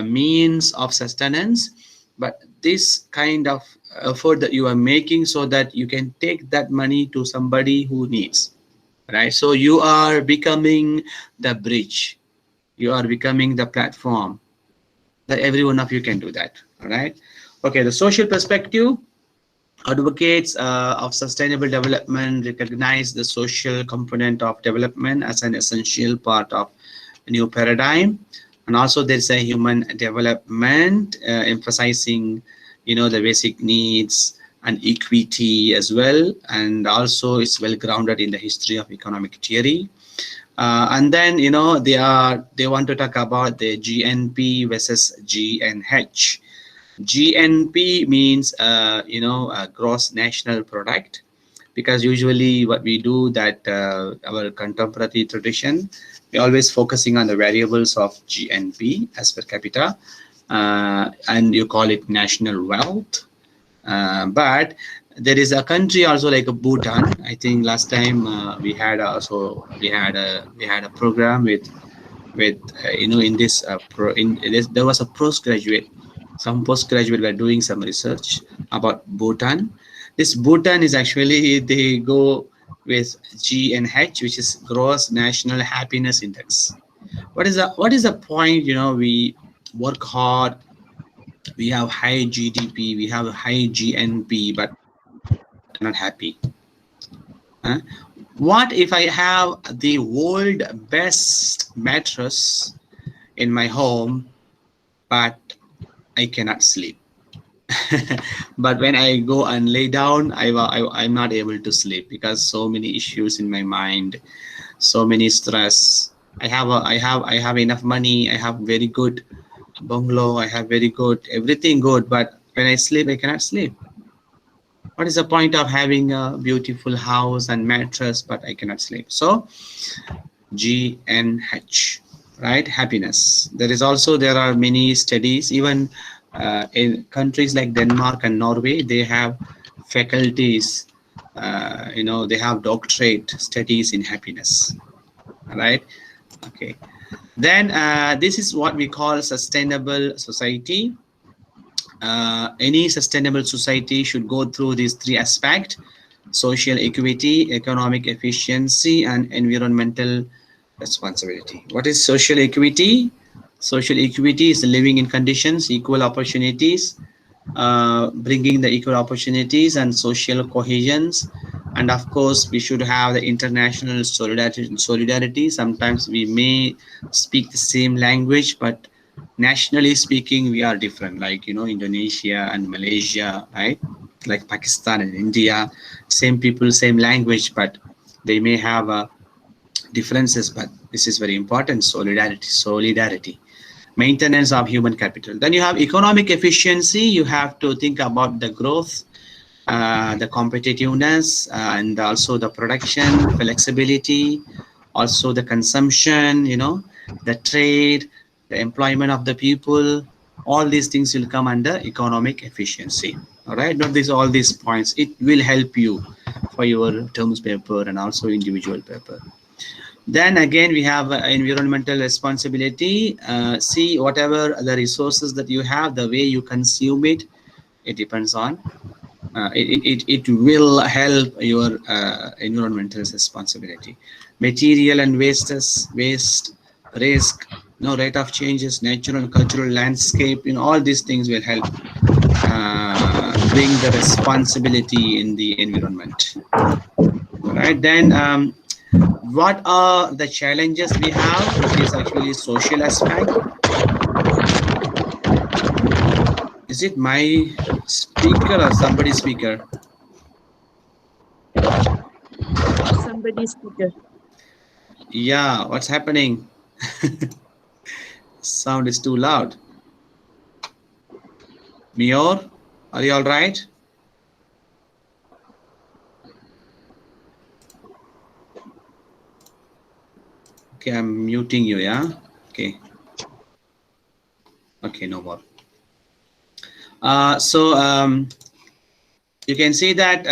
S1: means of sustenance, but this kind of effort that you are making so that you can take that money to somebody who needs, right? So you are becoming the bridge, you are becoming the platform that every one of you can do that. All right. Okay, the social perspective. Advocates of sustainable development recognize the social component of development as an essential part of a new paradigm. And also there's a human development emphasizing, you know, the basic needs and equity as well. And also it's well grounded in the history of economic theory. And then, you know, they want to talk about the GNP versus GNH. GNP means, you know, gross national product, because usually what we do that our contemporary tradition, we're always focusing on the variables of GNP as per capita, and you call it national wealth. But there is a country also like a Bhutan. I think last time we had a program with you know, in this there was a postgraduate. Some postgraduate were doing some research about Bhutan. This Bhutan is actually, they go with GNH, which is Gross National Happiness Index. What is the point? You know, we work hard, we have high GDP, we have high GNP, but not happy. Huh? What if I have the world best mattress in my home, but I cannot sleep? But when I go and lay down, I'm not able to sleep because so many issues in my mind, so many stress. I have enough money, I have very good bungalow, I have very good everything good, but when I sleep, I cannot sleep. What is the point of having a beautiful house and mattress, but I cannot sleep? So GNH, right? Happiness. There are many studies, even in countries like Denmark and Norway, they have faculties, you know, they have doctorate studies in happiness, right? Okay. Then this is what we call sustainable society. Any sustainable society should go through these three aspects: social equity, economic efficiency, and environmental responsibility. What is social equity? Social equity is living in conditions, equal opportunities, bringing the equal opportunities and social cohesions. And of course, we should have the international solidarity. Sometimes we may speak the same language, but nationally speaking, we are different, like, you know, Indonesia and Malaysia, right? Like Pakistan and India, same people, same language, but they may have differences. But this is very important: solidarity, maintenance of human capital. Then you have economic efficiency. You have to think about the growth, the competitiveness, and also the production, flexibility, also the consumption, you know, the trade, the employment of the people. All these things will come under economic efficiency. All right, note all these points. It will help you for your terms paper and also individual paper. Then again, we have environmental responsibility. See, whatever the resources that you have, the way you consume it, it depends on, it will help your environmental responsibility. Material and waste risk, no rate of changes, natural and cultural landscape, in all these things will help bring the responsibility in the environment. All right, then what are the challenges we have, which is actually social aspect? Is it my speaker or somebody's speaker?
S3: Somebody's speaker.
S1: Yeah, what's happening? Sound is too loud. Mior, are you all right? Okay, I'm muting you, yeah? Okay. Okay, no more. You can see that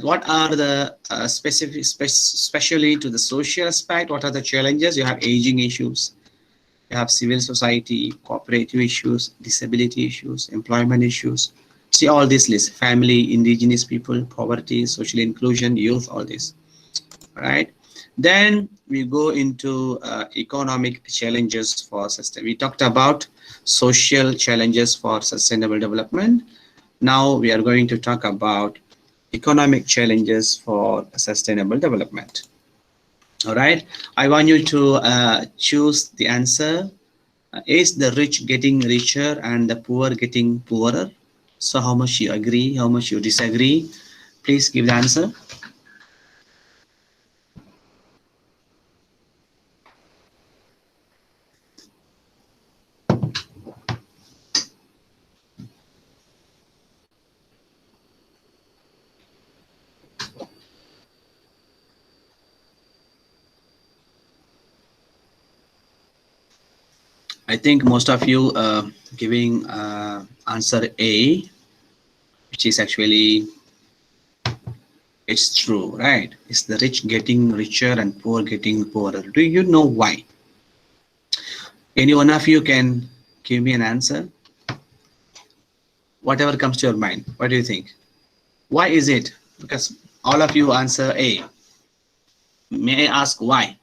S1: what are the especially to the social aspect, what are the challenges? You have aging issues, you have civil society, cooperative issues, disability issues, employment issues. See all this list: family, indigenous people, poverty, social inclusion, youth, all this. All right. Then we go into economic challenges for system. We talked about social challenges for sustainable development. Now we are going to talk about economic challenges for sustainable development. All right. I want you to choose the answer. Is the rich getting richer and the poor getting poorer? So how much you agree, how much you disagree? Please give the answer. I think most of you giving answer A, which is actually it's true, right? It's the rich getting richer and poor getting poorer. Do you know why? Any one of you can give me an answer? Whatever comes to your mind. What do you think? Why is it? Because all of you answer A. May I ask why?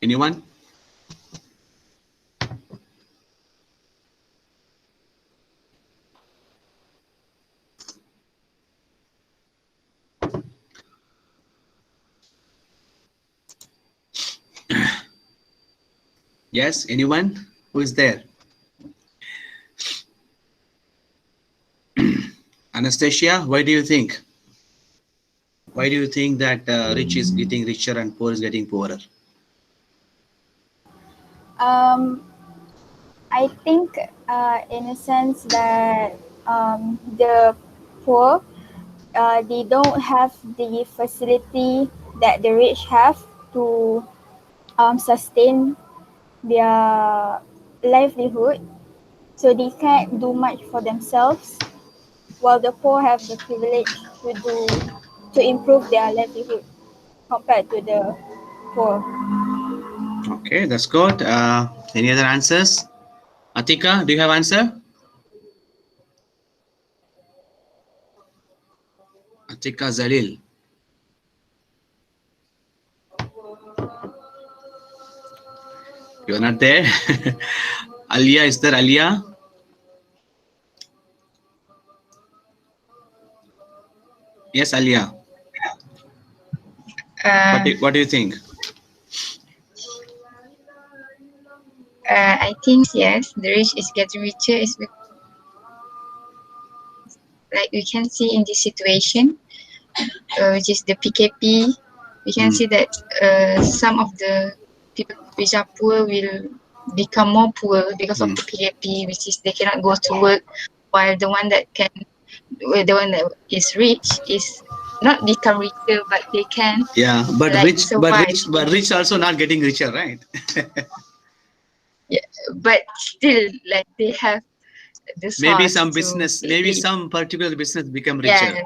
S1: Anyone? Yes, anyone? Who is there? Anastasia, why do you think? Why do you think that rich is getting richer and poor is getting poorer?
S10: I think in a sense that the poor, they don't have the facility that the rich have to sustain their livelihood. So they can't do much for themselves, while the poor have the privilege to improve their livelihood compared to the poor.
S1: Okay, that's good. Any other answers? Atika, do you have answer? Atika Zalil. You're not there. Alia, is there Alia? Yes, Alia. What do you think?
S3: I think yes, the rich is getting richer is like we can see in this situation, which is the PKP. We can see that some of the people which are poor will become more poor because of the PKP, which is they cannot go to work, while the one that is rich is not become richer, but they can
S1: rich also not getting richer, right?
S3: Yeah, but still like they have the
S1: maybe some business, maybe some particular business become richer.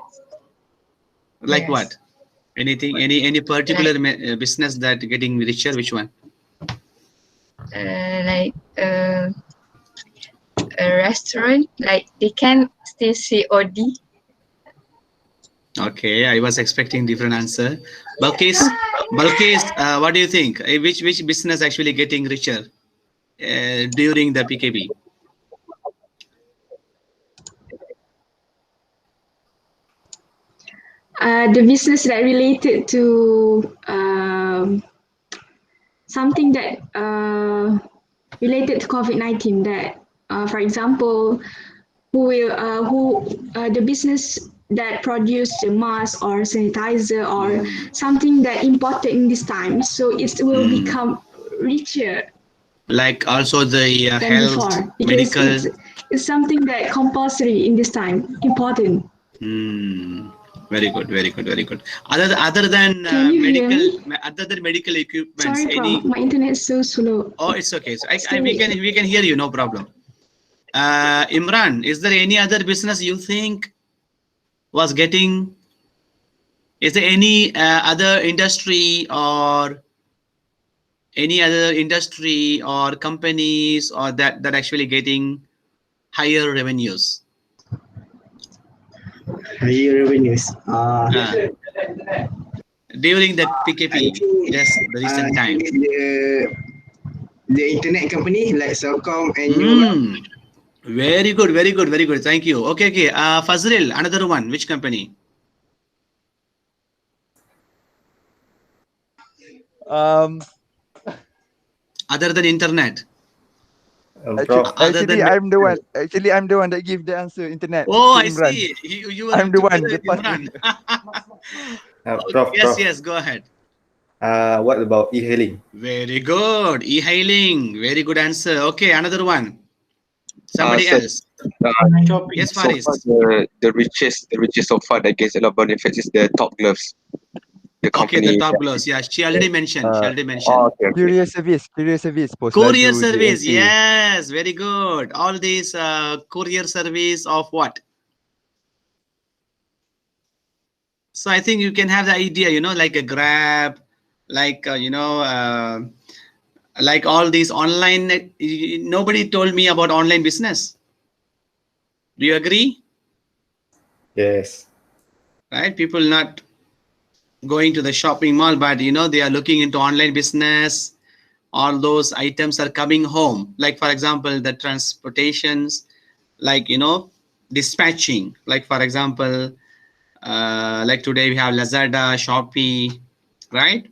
S1: Like what? Anything, any particular business that getting richer? Which one?
S3: Like a restaurant, like they can still say OD.
S1: Okay, I was expecting different answer. Balkis, what do you think? Which business actually getting richer during the PKP?
S11: The business that related to something that related to COVID-19 that, for example, the business that produce the mask or sanitizer or something that imported in this time, so it will become richer
S1: like also the
S11: than
S1: health,
S11: before, because
S1: medical.
S11: it's something that compulsory in this time, important.
S1: Very good, very good, very good. Other than
S11: Can you hear
S1: medical,
S11: me?
S1: other than medical equipments,
S11: Sorry,
S1: any?
S11: my internet is so slow.
S1: Oh, it's okay. So
S11: Still
S1: we
S11: waiting.
S1: can hear you, no problem. Imran, is there any other business you think was getting? Is there any other industry or companies or that actually getting higher revenues?
S12: Higher revenues.
S1: During the PKP, just the recent time.
S12: The internet company like Celcom and UNGS.
S1: Very good, very good, very good. Thank you. Okay, okay. Fazril, another one. Which company? Other than internet.
S7: Actually, I'm the one. Actually, I'm the one that give the answer. Internet.
S1: Oh,
S7: to
S1: I
S7: Imran.
S1: see. You were
S7: I'm the one.
S1: together with Imran.
S13: Prof,
S1: Yes,
S13: Prof.
S1: yes. Go ahead.
S13: What about e-hailing?
S1: Very good. E-hailing. Very good answer. Okay, another one. Somebody else. Yes,
S4: So
S1: Faris.
S4: far, the richest so far that gets a lot of benefits is the Top Gloves. The
S1: Okay,
S4: company.
S1: the Top Gloves. Yeah, she already mentioned.
S7: Courier service. Post
S1: Courier
S7: laju,
S1: service.
S7: JNT.
S1: Yes, very good. All these courier service of what? So I think you can have the idea, like a Grab, like, like all these online. Nobody told me about online business. Do you agree?
S13: Yes.
S1: Right? People not going to the shopping mall, but they are looking into online business. All those items are coming home. Like, for example, the transportations, like, dispatching. Like, for example, like today we have Lazada, Shopee, right?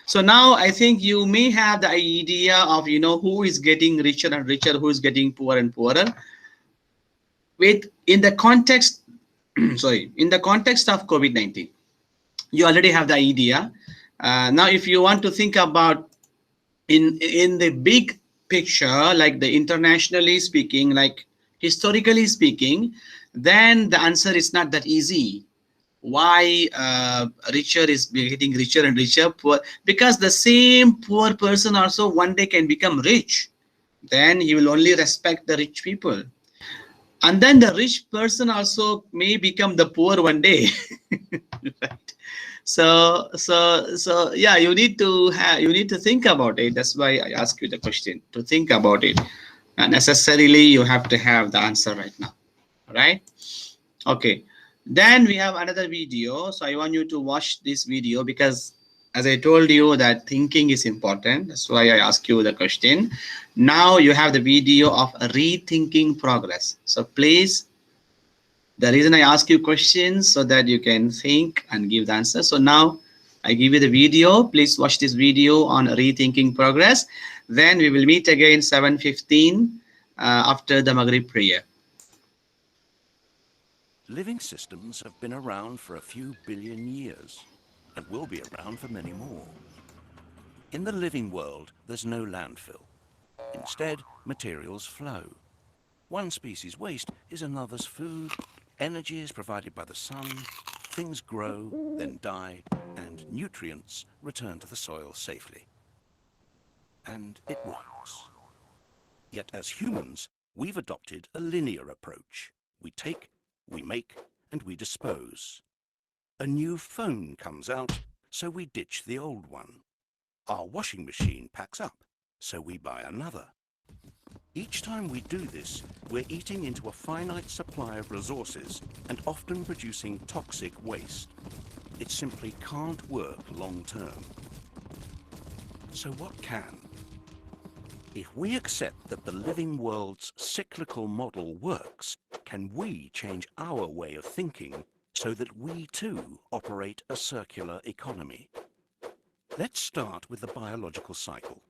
S1: So now I think you may have the idea of, who is getting richer and richer, who is getting poorer and poorer. In the context, in the context of COVID-19, you already have the idea. Now, if you want to think about in the big picture, like the internationally speaking, like historically speaking, then the answer is not that easy. Why richer is getting richer and richer? Poor, because the same poor person also one day can become rich. Then he will only respect the rich people, and then the rich person also may become the poor one day. Right? So yeah, you need to think about it. That's why I ask you the question, to think about it. Not necessarily you have to have the answer right now. All right? Okay. Then we have another video. So I want you to watch this video because, as I told you, that thinking is important. That's why I ask you the question. Now you have the video of rethinking progress. So please, the reason I ask you questions so that you can think and give the answer. So now I give you the video. Please watch this video on rethinking progress. Then we will meet again 7:15 after the Maghrib prayer.
S14: Living systems have been around for a few billion years and will be around for many more. In the living world, there's no landfill. Instead, materials flow. One species' waste is another's food, energy is provided by the sun, things grow, then die, and nutrients return to the soil safely. And it works. Yet as humans, we've adopted a linear approach. We take, we make, and we dispose. A new phone comes out, so we ditch the old one. Our washing machine packs up, so we buy another. Each time we do this, we're eating into a finite supply of resources and often producing toxic waste. It simply can't work long term. So what can? If we accept that the living world's cyclical model works, can we change our way of thinking so that we too operate a circular economy? Let's start with the biological cycle.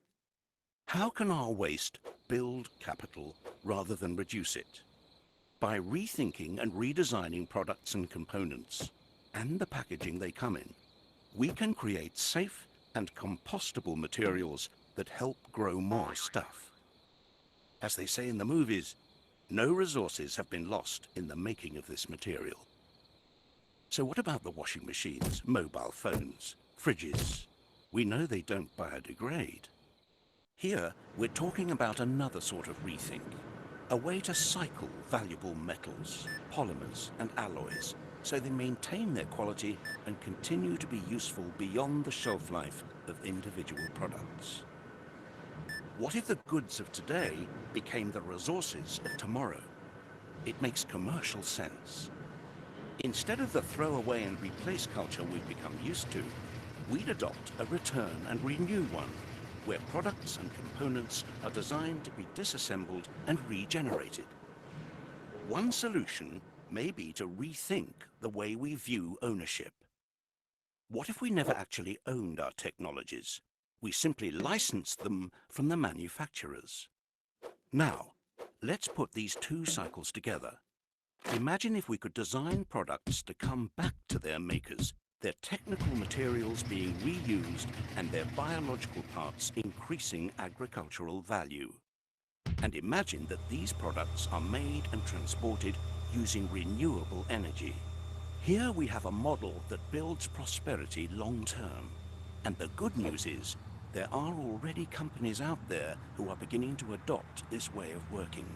S14: How can our waste build capital rather than reduce it? by rethinking and redesigning products and components and the packaging they come in, we can create safe and compostable materials that help grow more stuff. As they say in the movies, no resources have been lost in the making of this material. So what about the washing machines, mobile phones, fridges? We know they don't biodegrade. Here, we're talking about another sort of rethink, a way to cycle valuable metals, polymers, and alloys so they maintain their quality and continue to be useful beyond the shelf life of individual products. What if the goods of today became the resources of tomorrow? It makes commercial sense. Instead of the throw away and replace culture we've become used to, we'd adopt a return and renew one, where products and components are designed to be disassembled and regenerated. One solution may be to rethink the way we view ownership. What if we never actually owned our technologies? We simply licensed them from the manufacturers. Now, let's put these two cycles together. Imagine if we could design products to come back to their makers, their technical materials being reused and their biological parts increasing agricultural value. And imagine that these products are made and transported using renewable energy. Here we have a model that builds prosperity long term. And the good news is, there are already companies out there who are beginning to adopt this way of working.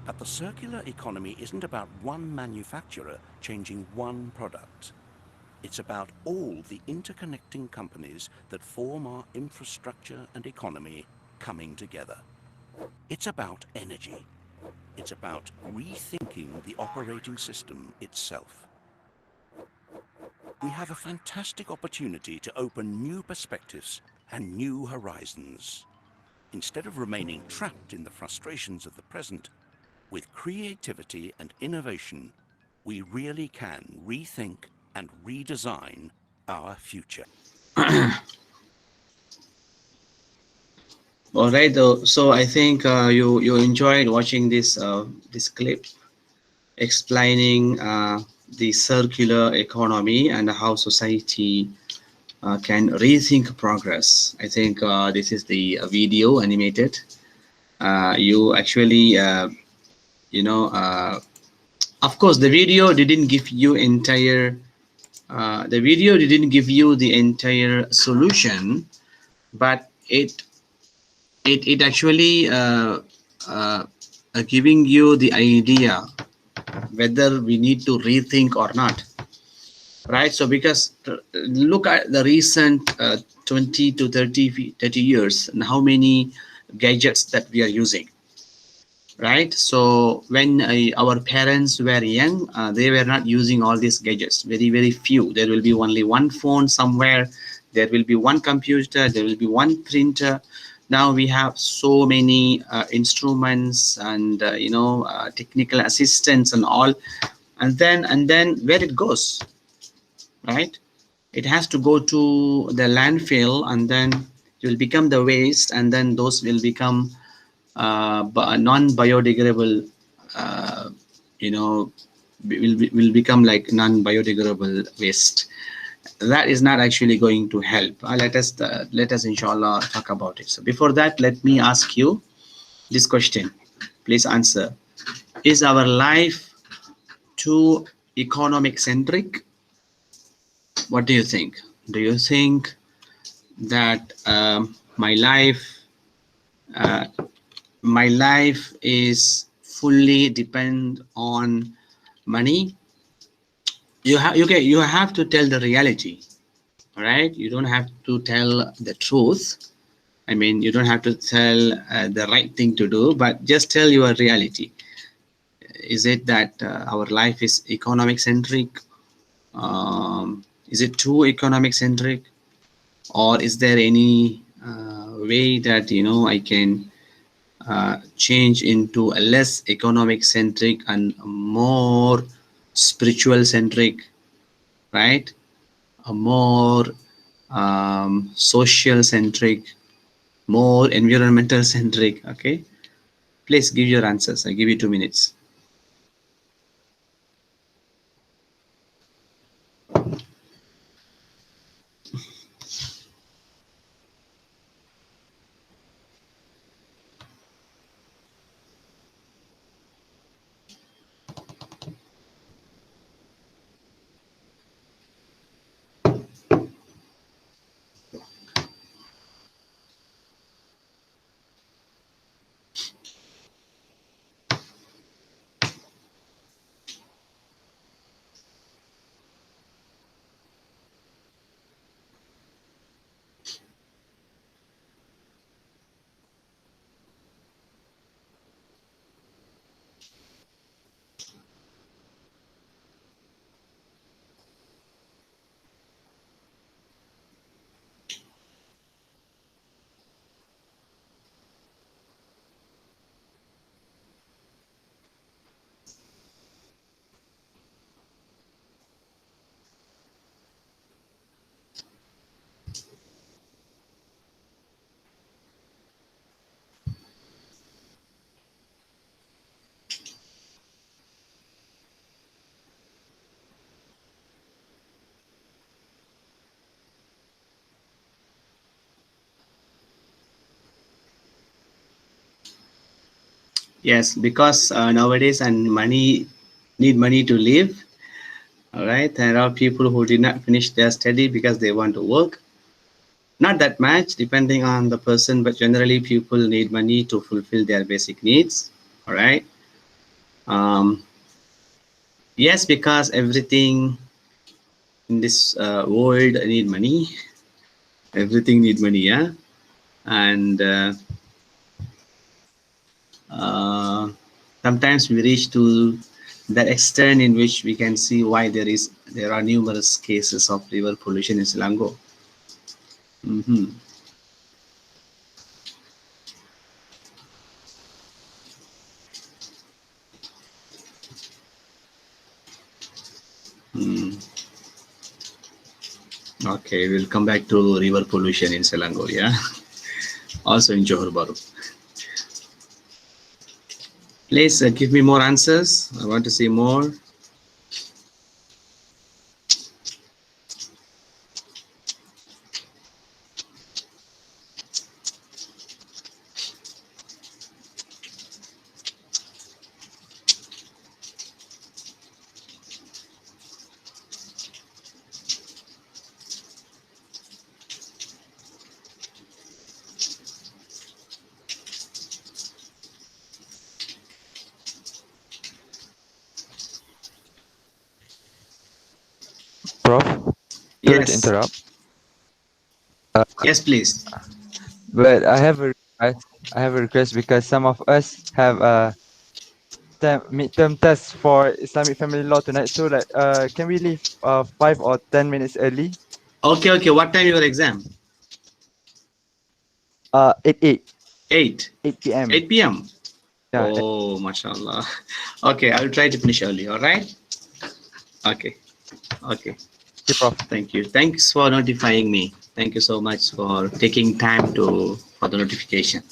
S14: But the circular economy isn't about one manufacturer changing one product. It's about all the interconnecting companies that form our infrastructure and economy coming together. It's about energy. It's about rethinking the operating system itself. We have a fantastic opportunity to open new perspectives and new horizons. Instead of remaining trapped in the frustrations of the present, with creativity and innovation, we really can rethink and redesign our future.
S1: All right, so I think you enjoyed watching this this clip explaining the circular economy and how society can rethink progress. I think this is the video animated. You actually, you know, of course, the video didn't give you entire. The video didn't give you the entire solution, but it actually giving you the idea whether we need to rethink or not, right? So because look at the recent 20 to 30 years and how many gadgets that we are using, right? So when our parents were young, they were not using all these gadgets, very few. There will be only one phone somewhere, there will be one computer, there will be one printer. Now we have so many instruments and you know, technical assistants and all, and then where it goes, right? It has to go to the landfill, and then it will become the waste, and then those will become non-biodegradable, you know, will become like non-biodegradable waste. That is not actually going to help. Let us inshallah talk about it. So before that, let me ask you this question. Please answer. Is our life too economic centric? What do you think? Do you think that my life is fully depend on money? You have to tell the reality, all right? You don't have to tell the truth. I mean, you don't have to tell the right thing to do, but just tell your reality. Is it that our life is economic centric? Is it too economic centric, or is there any way that, you know, I can change into a less economic centric and more spiritual centric, right? A more social centric, more environmental centric? Okay, please give your answers. I give you 2 minutes. Yes, because nowadays and need money to live. All right, there are people who did not finish their study because they want to work. Not that much, depending on the person, but generally people need money to fulfill their basic needs. All right. Um, yes, because everything in this world need money. Everything need money, yeah. And sometimes we reach to that extent in which we can see why there are numerous cases of river pollution in Selangor. Mm-hmm. Okay, we'll come back to river pollution in Selangor, yeah. Also in Johor Bahru. Please give me more answers. I want to see more.
S7: Prof, sorry to
S1: Yes.
S7: interrupt.
S1: Yes, please.
S7: But I have a request. I have a request because some of us have a midterm test for Islamic family law tonight. So like, can we leave 5 or 10 minutes early?
S1: Okay, okay. What time your exam?
S7: 8
S1: 8
S7: p.m.
S1: 8 p.m.
S7: Yeah.
S1: Oh, mashallah. Okay, I'll try to finish early. All right. Okay. Okay.
S7: Okay, Prof.
S1: Thank you. Thanks for notifying me. Thank you so much for taking time for the notification.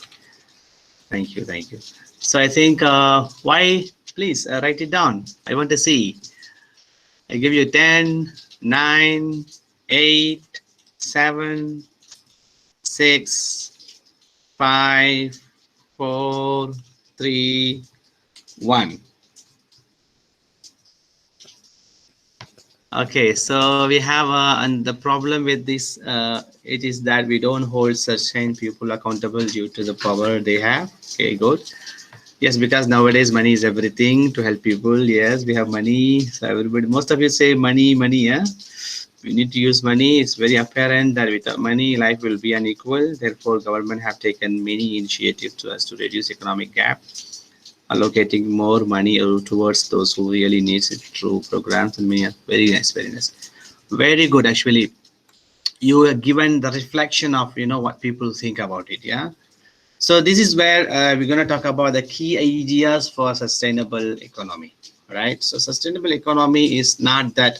S1: Thank you. Thank you. So I think why? Please write it down. I want to see. I give you 10, 9, 8, 7, 6, 5, 4, 3, 1. Okay, so we have and the problem with this it is that we don't hold certain people accountable due to the power they have. Okay, good. Yes, because nowadays money is everything to help people. Yes, we have money. So everybody, most of you say money, money. Yeah, we need to use money. It's very apparent that without money, life will be unequal. Therefore, government have taken many initiatives to us to reduce economic gap, allocating more money towards those who really needs it through programs. And very nice, very nice, very good. Actually, you are given the reflection of what people think about it. Yeah. So this is where we're going to talk about the key ideas for sustainable economy, right? So sustainable economy is not that.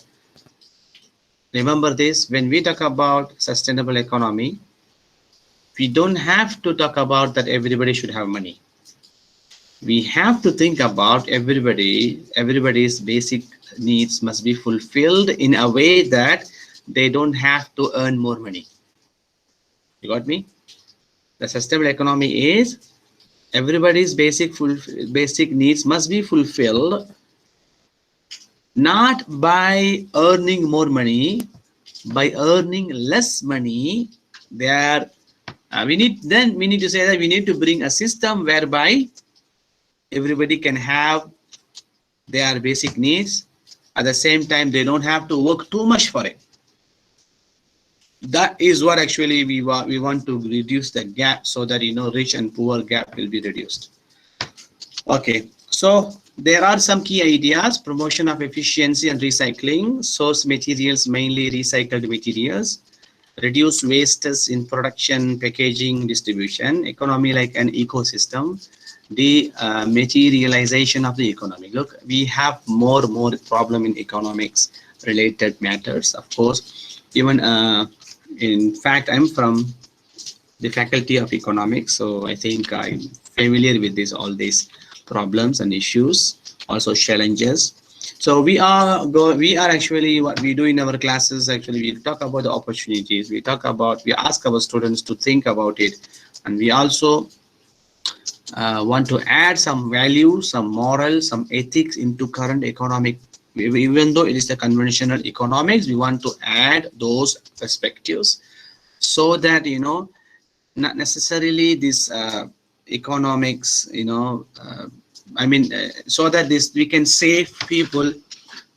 S1: Remember this, when we talk about sustainable economy, we don't have to talk about that everybody should have money. We have to think about everybody's basic needs must be fulfilled in a way that they don't have to earn more money. You got me? The sustainable economy is everybody's basic needs must be fulfilled not by earning more money, by earning less money. There we need to say that we need to bring a system whereby everybody can have their basic needs. At the same time, they don't have to work too much for it. That is what actually we want to reduce the gap, so that rich and poor gap will be reduced. Okay, so there are some key ideas: promotion of efficiency and recycling, source materials mainly recycled materials, reduce wastes in production, packaging, distribution, economy like an ecosystem, the materialization of the economy. Look, we have more problem in economics related matters, of course. Even in fact, I'm from the faculty of economics, so I think I'm familiar with all these problems and issues, also challenges. So we are actually, what we do in our classes, actually we talk about the opportunities, we ask our students to think about it, and we also want to add some value, some moral, some ethics into current economic. Even though it is the conventional economics, we want to add those perspectives so that, you know, not necessarily this economics, you know, so that this we can save people.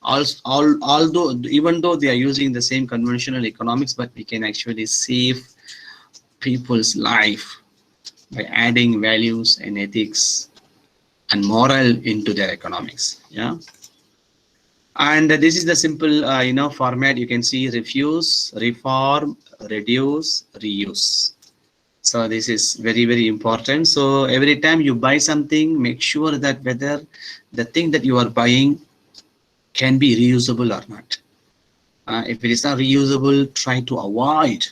S1: Although even though they are using the same conventional economics, but we can actually save people's life by adding values and ethics and moral into their economics. Yeah. And this is the simple you know, format. You can see: refuse, reform, reduce, reuse. So this is very, very important. So every time you buy something, make sure that whether the thing that you are buying can be reusable or not. If it is not reusable, try to avoid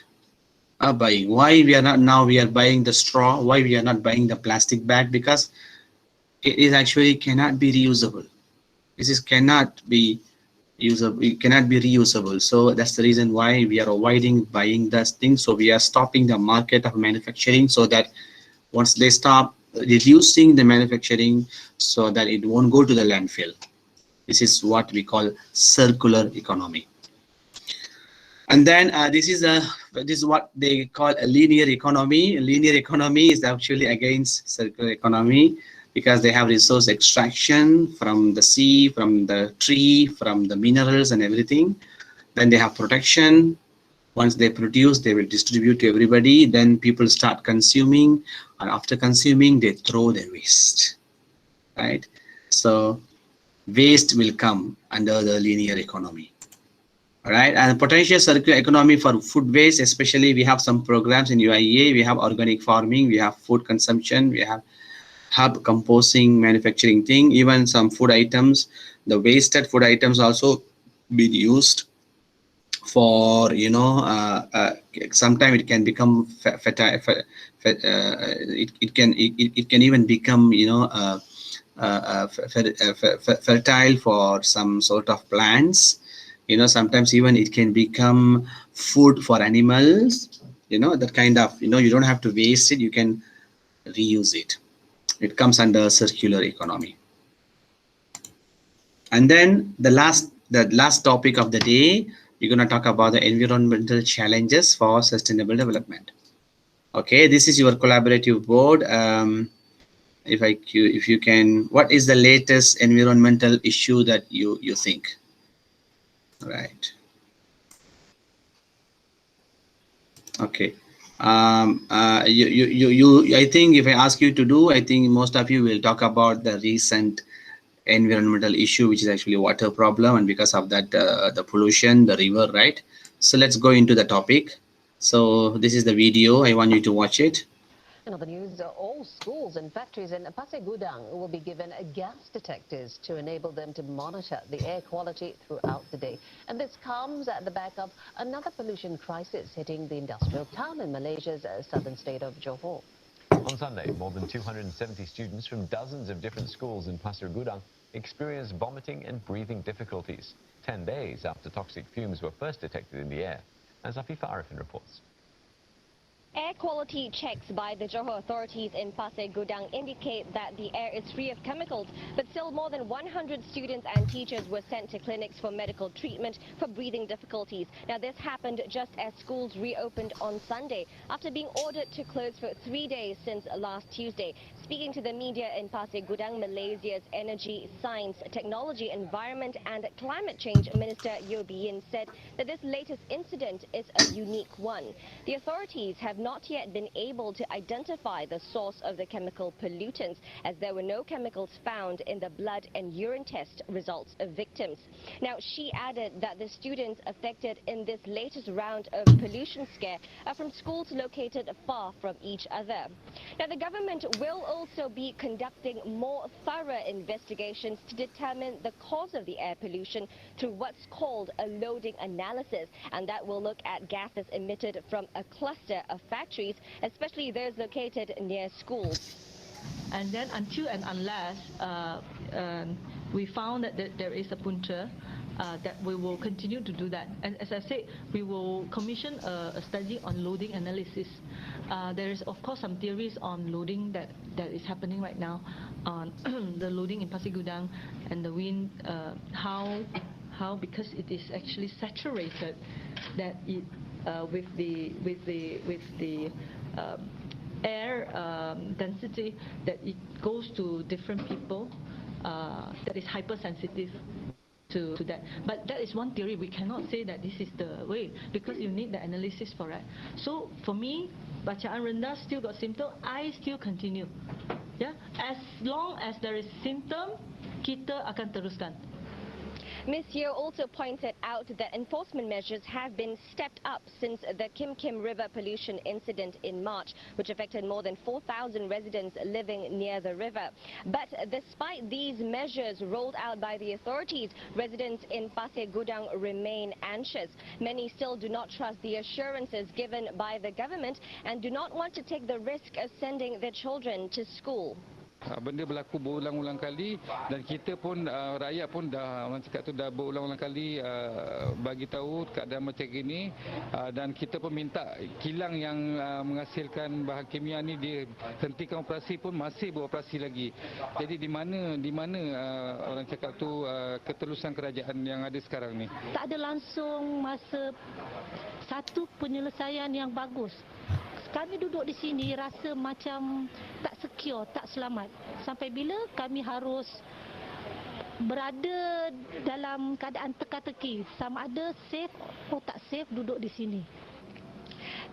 S1: buying. Why we are not now we are buying the straw? Why we are not buying the plastic bag? Because it is actually cannot be reusable. This is cannot be usable. It cannot be reusable. So that's the reason why we are avoiding buying those things. So we are stopping the market of manufacturing, so that once they stop reducing the manufacturing, so that it won't go to the landfill. This is what we call circular economy. And then this is what they call a linear economy. A linear economy is actually against circular economy, because they have resource extraction from the sea, from the tree, from the minerals and everything. Then they have protection. Once they produce, they will distribute to everybody. Then people start consuming, and after consuming, they throw their waste, right? So waste will come under the linear economy. All right, and potential circular economy for food waste, especially we have some programs in UIA. We have organic farming, we have food consumption, we have hub composting, manufacturing thing. Even some food items, the wasted food items also been used for, you know, sometimes it can become fertile. It can even become, you know, fertile for some sort of plants. You know, sometimes even it can become food for animals. You know, that kind of, you know, you don't have to waste it, you can reuse it. It comes under circular economy. And then the last topic of the day, we're going to talk about the environmental challenges for sustainable development. Okay, this is your collaborative board. If you can, what is the latest environmental issue that you think? Right. Okay. I think if I ask you to do, I think most of you will talk about the recent environmental issue, which is actually water problem, and because of that the pollution, the river, right? So let's go into the topic. So this is the video. I want you to watch it.
S15: In other news, all schools and factories in Pasir Gudang will be given gas detectors to enable them to monitor the air quality throughout the day. And this comes at the back of another pollution crisis hitting the industrial town in Malaysia's southern state of Johor.
S16: On Sunday, more than 270 students from dozens of different schools in Pasir Gudang experienced vomiting and breathing difficulties 10 days after toxic fumes were first detected in the air. As Afifah Arifin reports.
S17: Air quality checks by the Johor authorities in Pasir Gudang indicate that the air is free of chemicals, but still more than 100 students and teachers were sent to clinics for medical treatment for breathing difficulties. Now, this happened just as schools reopened on Sunday after being ordered to close for 3 days since last Tuesday. Speaking to the media in Pasir Gudang, Malaysia's Energy, Science, Technology, Environment and Climate Change Minister Yeo Yin said that this latest incident is a unique one. The authorities have not yet been able to identify the source of the chemical pollutants, as there were no chemicals found in the blood and urine test results of victims. Now, she added that the students affected in this latest round of pollution scare are from schools located far from each other. Now, the government will also be conducting more thorough investigations to determine the cause of the air pollution through what's called a loading analysis, and that will look at gases emitted from a cluster of factories, especially those located near schools.
S18: And then until and unless we found that there is a punter, that we will continue to do that. And as I said, we will commission a study on loading analysis. There is of course some theories on loading that is happening right now on the loading in Pasir Gudang and the wind, how because it is actually saturated, that it with the air density, that it goes to different people, that is hypersensitive to that. But that is one theory. We cannot say that this is the way, because you need the analysis for it. So for me, bacaan rendah still got symptom, I still continue. Yeah, as long as there is symptom, kita akan teruskan.
S17: Ms. Yeo also pointed out that enforcement measures have been stepped up since the Kim Kim River pollution incident in March, which affected more than 4,000 residents living near the river. But despite these measures rolled out by the authorities, residents in Pasir Gudang remain anxious. Many still do not trust the assurances given by the government and do not want to take the risk of sending their children to school.
S19: Benda berlaku berulang-ulang kali dan kita pun rakyat pun dah orang cakap tu dah berulang-ulang kali bagi tahu keadaan macam ini, dan kita pun minta kilang yang menghasilkan bahan kimia ni dihentikan operasi pun masih beroperasi lagi. Jadi di mana orang cakap tu ketelusan kerajaan yang ada sekarang ni?
S18: Tak ada langsung masa satu penyelesaian yang bagus. Kami duduk di sini rasa macam tak secure, tak selamat. Sampai bila kami harus berada dalam keadaan teka-teki, sama ada safe atau tak safe duduk di sini.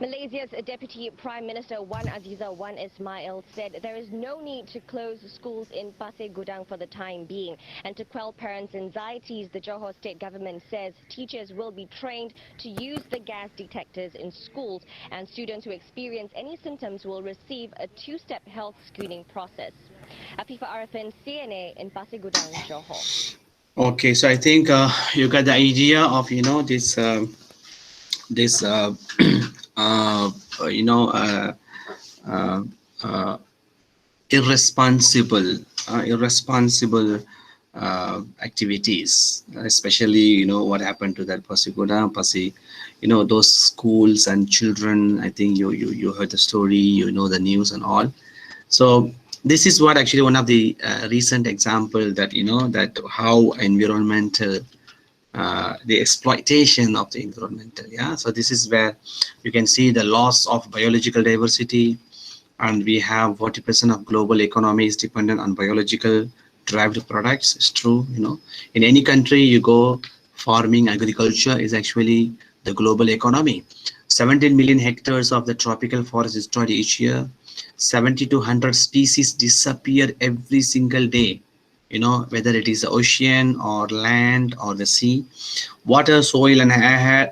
S17: Malaysia's Deputy Prime Minister Wan Azizah Wan Ismail said there is no need to close schools in Pasir Gudang for the time being. And to quell parents' anxieties, the Johor State Government says teachers will be trained to use the gas detectors in schools, and students who experience any symptoms will receive a two-step health screening process. Afifa Arifin, CNA in Pasir Gudang, Johor.
S1: Okay, so I think you got the idea of this irresponsible activities, especially what happened to that Pasir Gudang, those schools and children. I think you heard the story, the news and all. So this is what actually one of the recent example that that how environmental the exploitation of the environmental. So this is where you can see the loss of biological diversity, and we have 40% of global economy is dependent on biological derived products. It's true. In any country you go, farming, agriculture is actually the global economy. 17 million hectares of the tropical forest is destroyed each year. 70 to 100 species disappear every single day. Whether it is the ocean or land or the sea. Water, soil and air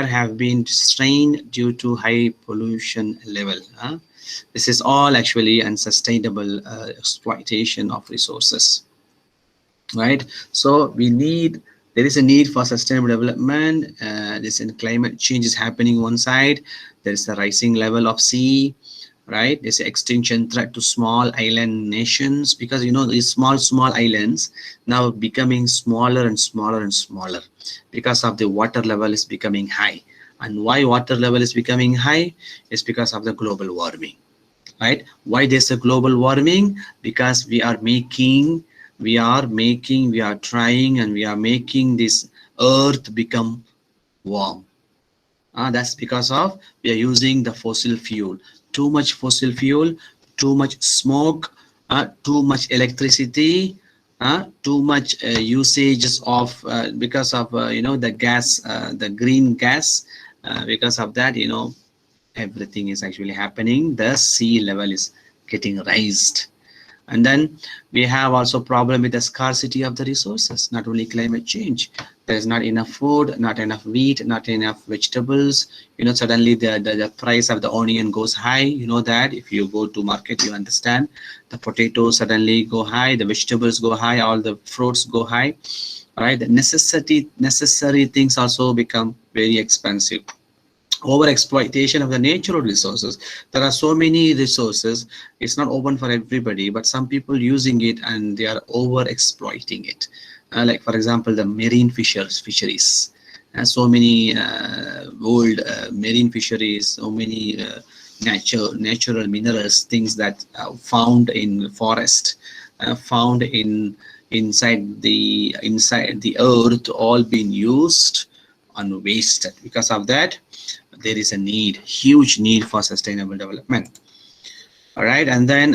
S1: have been strained due to high pollution level. This is all actually unsustainable exploitation of resources, right? So there is a need for sustainable development. This climate change is happening one side. There is a rising level of sea, right? There's an extinction threat to small island nations, because these small islands now becoming smaller and smaller and smaller because of the water level is becoming high. And why water level is becoming high is because of the global warming, right? Why there's a global warming? Because we are trying and we are making this earth become warm. That's because of we are using the fossil fuel. Too much fossil fuel, too much smoke, too much electricity, too much usages of because of the gas, the green gas. Because of that, everything is actually happening. The sea level is getting raised. And then we have also problem with the scarcity of the resources, not only climate change. There's not enough food, not enough wheat, not enough vegetables. Suddenly the price of the onion goes high. That if you go to market, you understand. The potatoes suddenly go high, the vegetables go high, all the fruits go high. All right, the necessary things also become very expensive. Over exploitation of the natural resources. There are so many resources, it's not open for everybody, but some people using it and they are over exploiting it. like for example the marine fisheries, so many old marine fisheries, so many natural minerals, things that found in forest, found inside the earth, all been used and wasted. Because of that, there is a huge need for sustainable development. All right, and then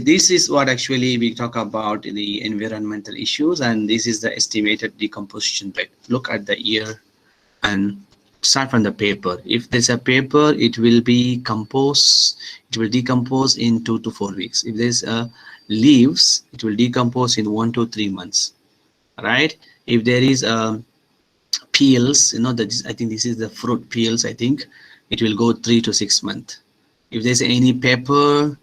S1: this is what actually we talk about the environmental issues, and this is the estimated decomposition rate. Look at the year and start from the paper. If there's a paper, it will decompose in 2 to 4 weeks. If there's leaves, it will decompose in 1 to 3 months. All right, if there is peels, I think this is the fruit peels, I think it will go 3 to 6 months. If there's any paper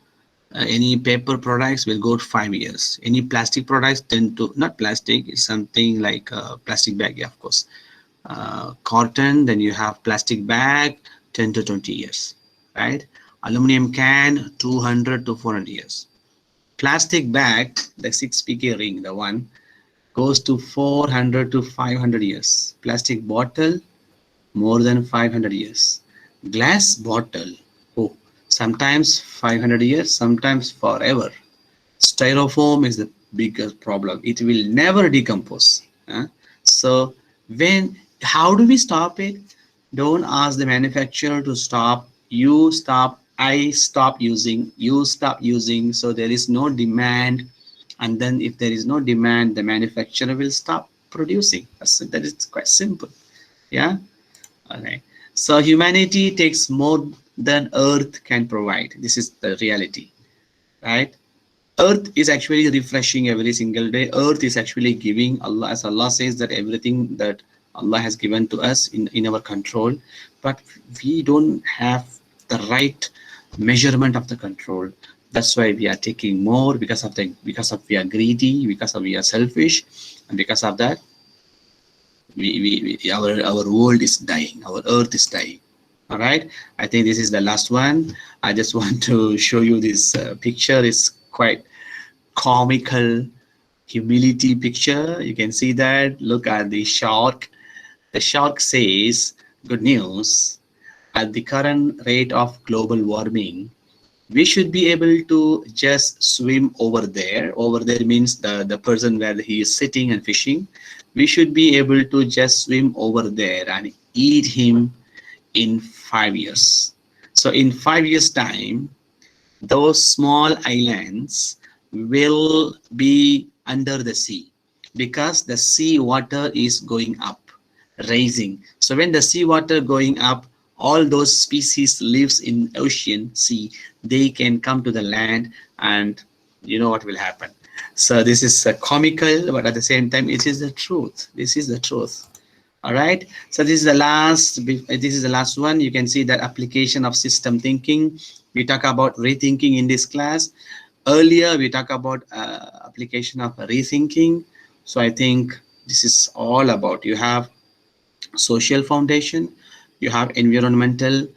S1: products will go 5 years. Any plastic products tend to, not plastic, it's something like a plastic bag, yeah, of course. Cotton, then you have plastic bag, 10 to 20 years, right? Aluminum can, 200 to 400 years. Plastic bag, the 6PK ring, the one, goes to 400 to 500 years. Plastic bottle, more than 500 years. Glass bottle, oh, sometimes 500 years, sometimes forever. Styrofoam is the biggest problem. It will never decompose. So how do we stop it? Don't ask the manufacturer to stop. You stop, I stop using, you stop using. So there is no demand. And then if there is no demand, the manufacturer will stop producing. That is quite simple. Yeah. Okay. So humanity takes more than Earth can provide. This is the reality, right? Earth is actually refreshing every single day. Earth is actually giving, Allah, as Allah says, that everything that Allah has given to us in our control, but we don't have the right measurement of the control. That's why we are taking more, because of we are greedy, because of we are selfish, and because of that our world is dying, our earth is dying. All right, I think this is the last one. I just want to show you this picture. It's quite comical, humility picture. You can see that. Look at the shark. The shark says, good news, at the current rate of global warming, we should be able to just swim over there. Over there means the person where he is sitting and fishing. We should be able to just swim over there and eat him in 5 years. So in 5 years time, those small islands will be under the sea, because the sea water is going up, rising. So when the sea water going up, all those species lives in ocean, sea, they can come to the land, and you know what will happen. So this is comical, but at the same time it is the truth. This is the truth. All right, so this is the last one. You can see that application of system thinking. We talk about rethinking in this class. Earlier we talk about application of rethinking. So I think this is all about, you have social foundation, you have environmental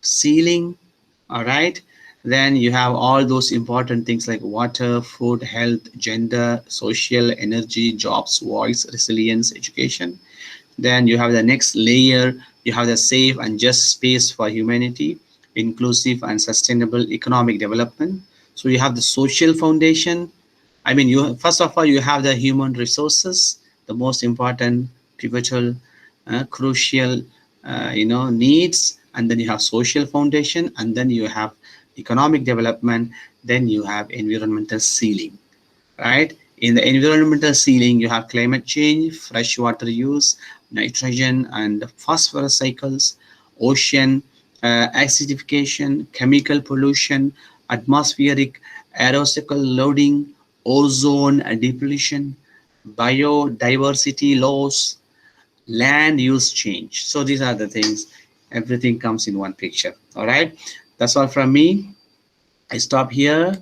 S1: ceiling. All right, then you have all those important things like water, food, health, gender, social, energy, jobs, voice, resilience, education. Then you have the next layer, you have the safe and just space for humanity, inclusive and sustainable economic development. So you have the social foundation. I mean, first of all, you have the human resources, the most important, pivotal, crucial, needs. And then you have social foundation, and then you have economic development, then you have environmental ceiling, right? In the environmental ceiling, you have climate change, fresh water use, nitrogen and phosphorus cycles, ocean acidification, chemical pollution, atmospheric aerosol loading, ozone depletion, biodiversity loss, land use change. So these are the things. Everything comes in one picture. All right, that's all from me. I stop here.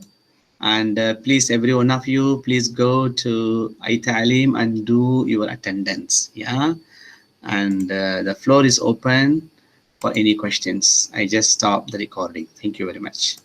S1: And please, every one of you, please go to IIUM and do your attendance. Yeah, and the floor is open for any questions. I just stopped the recording. Thank you very much.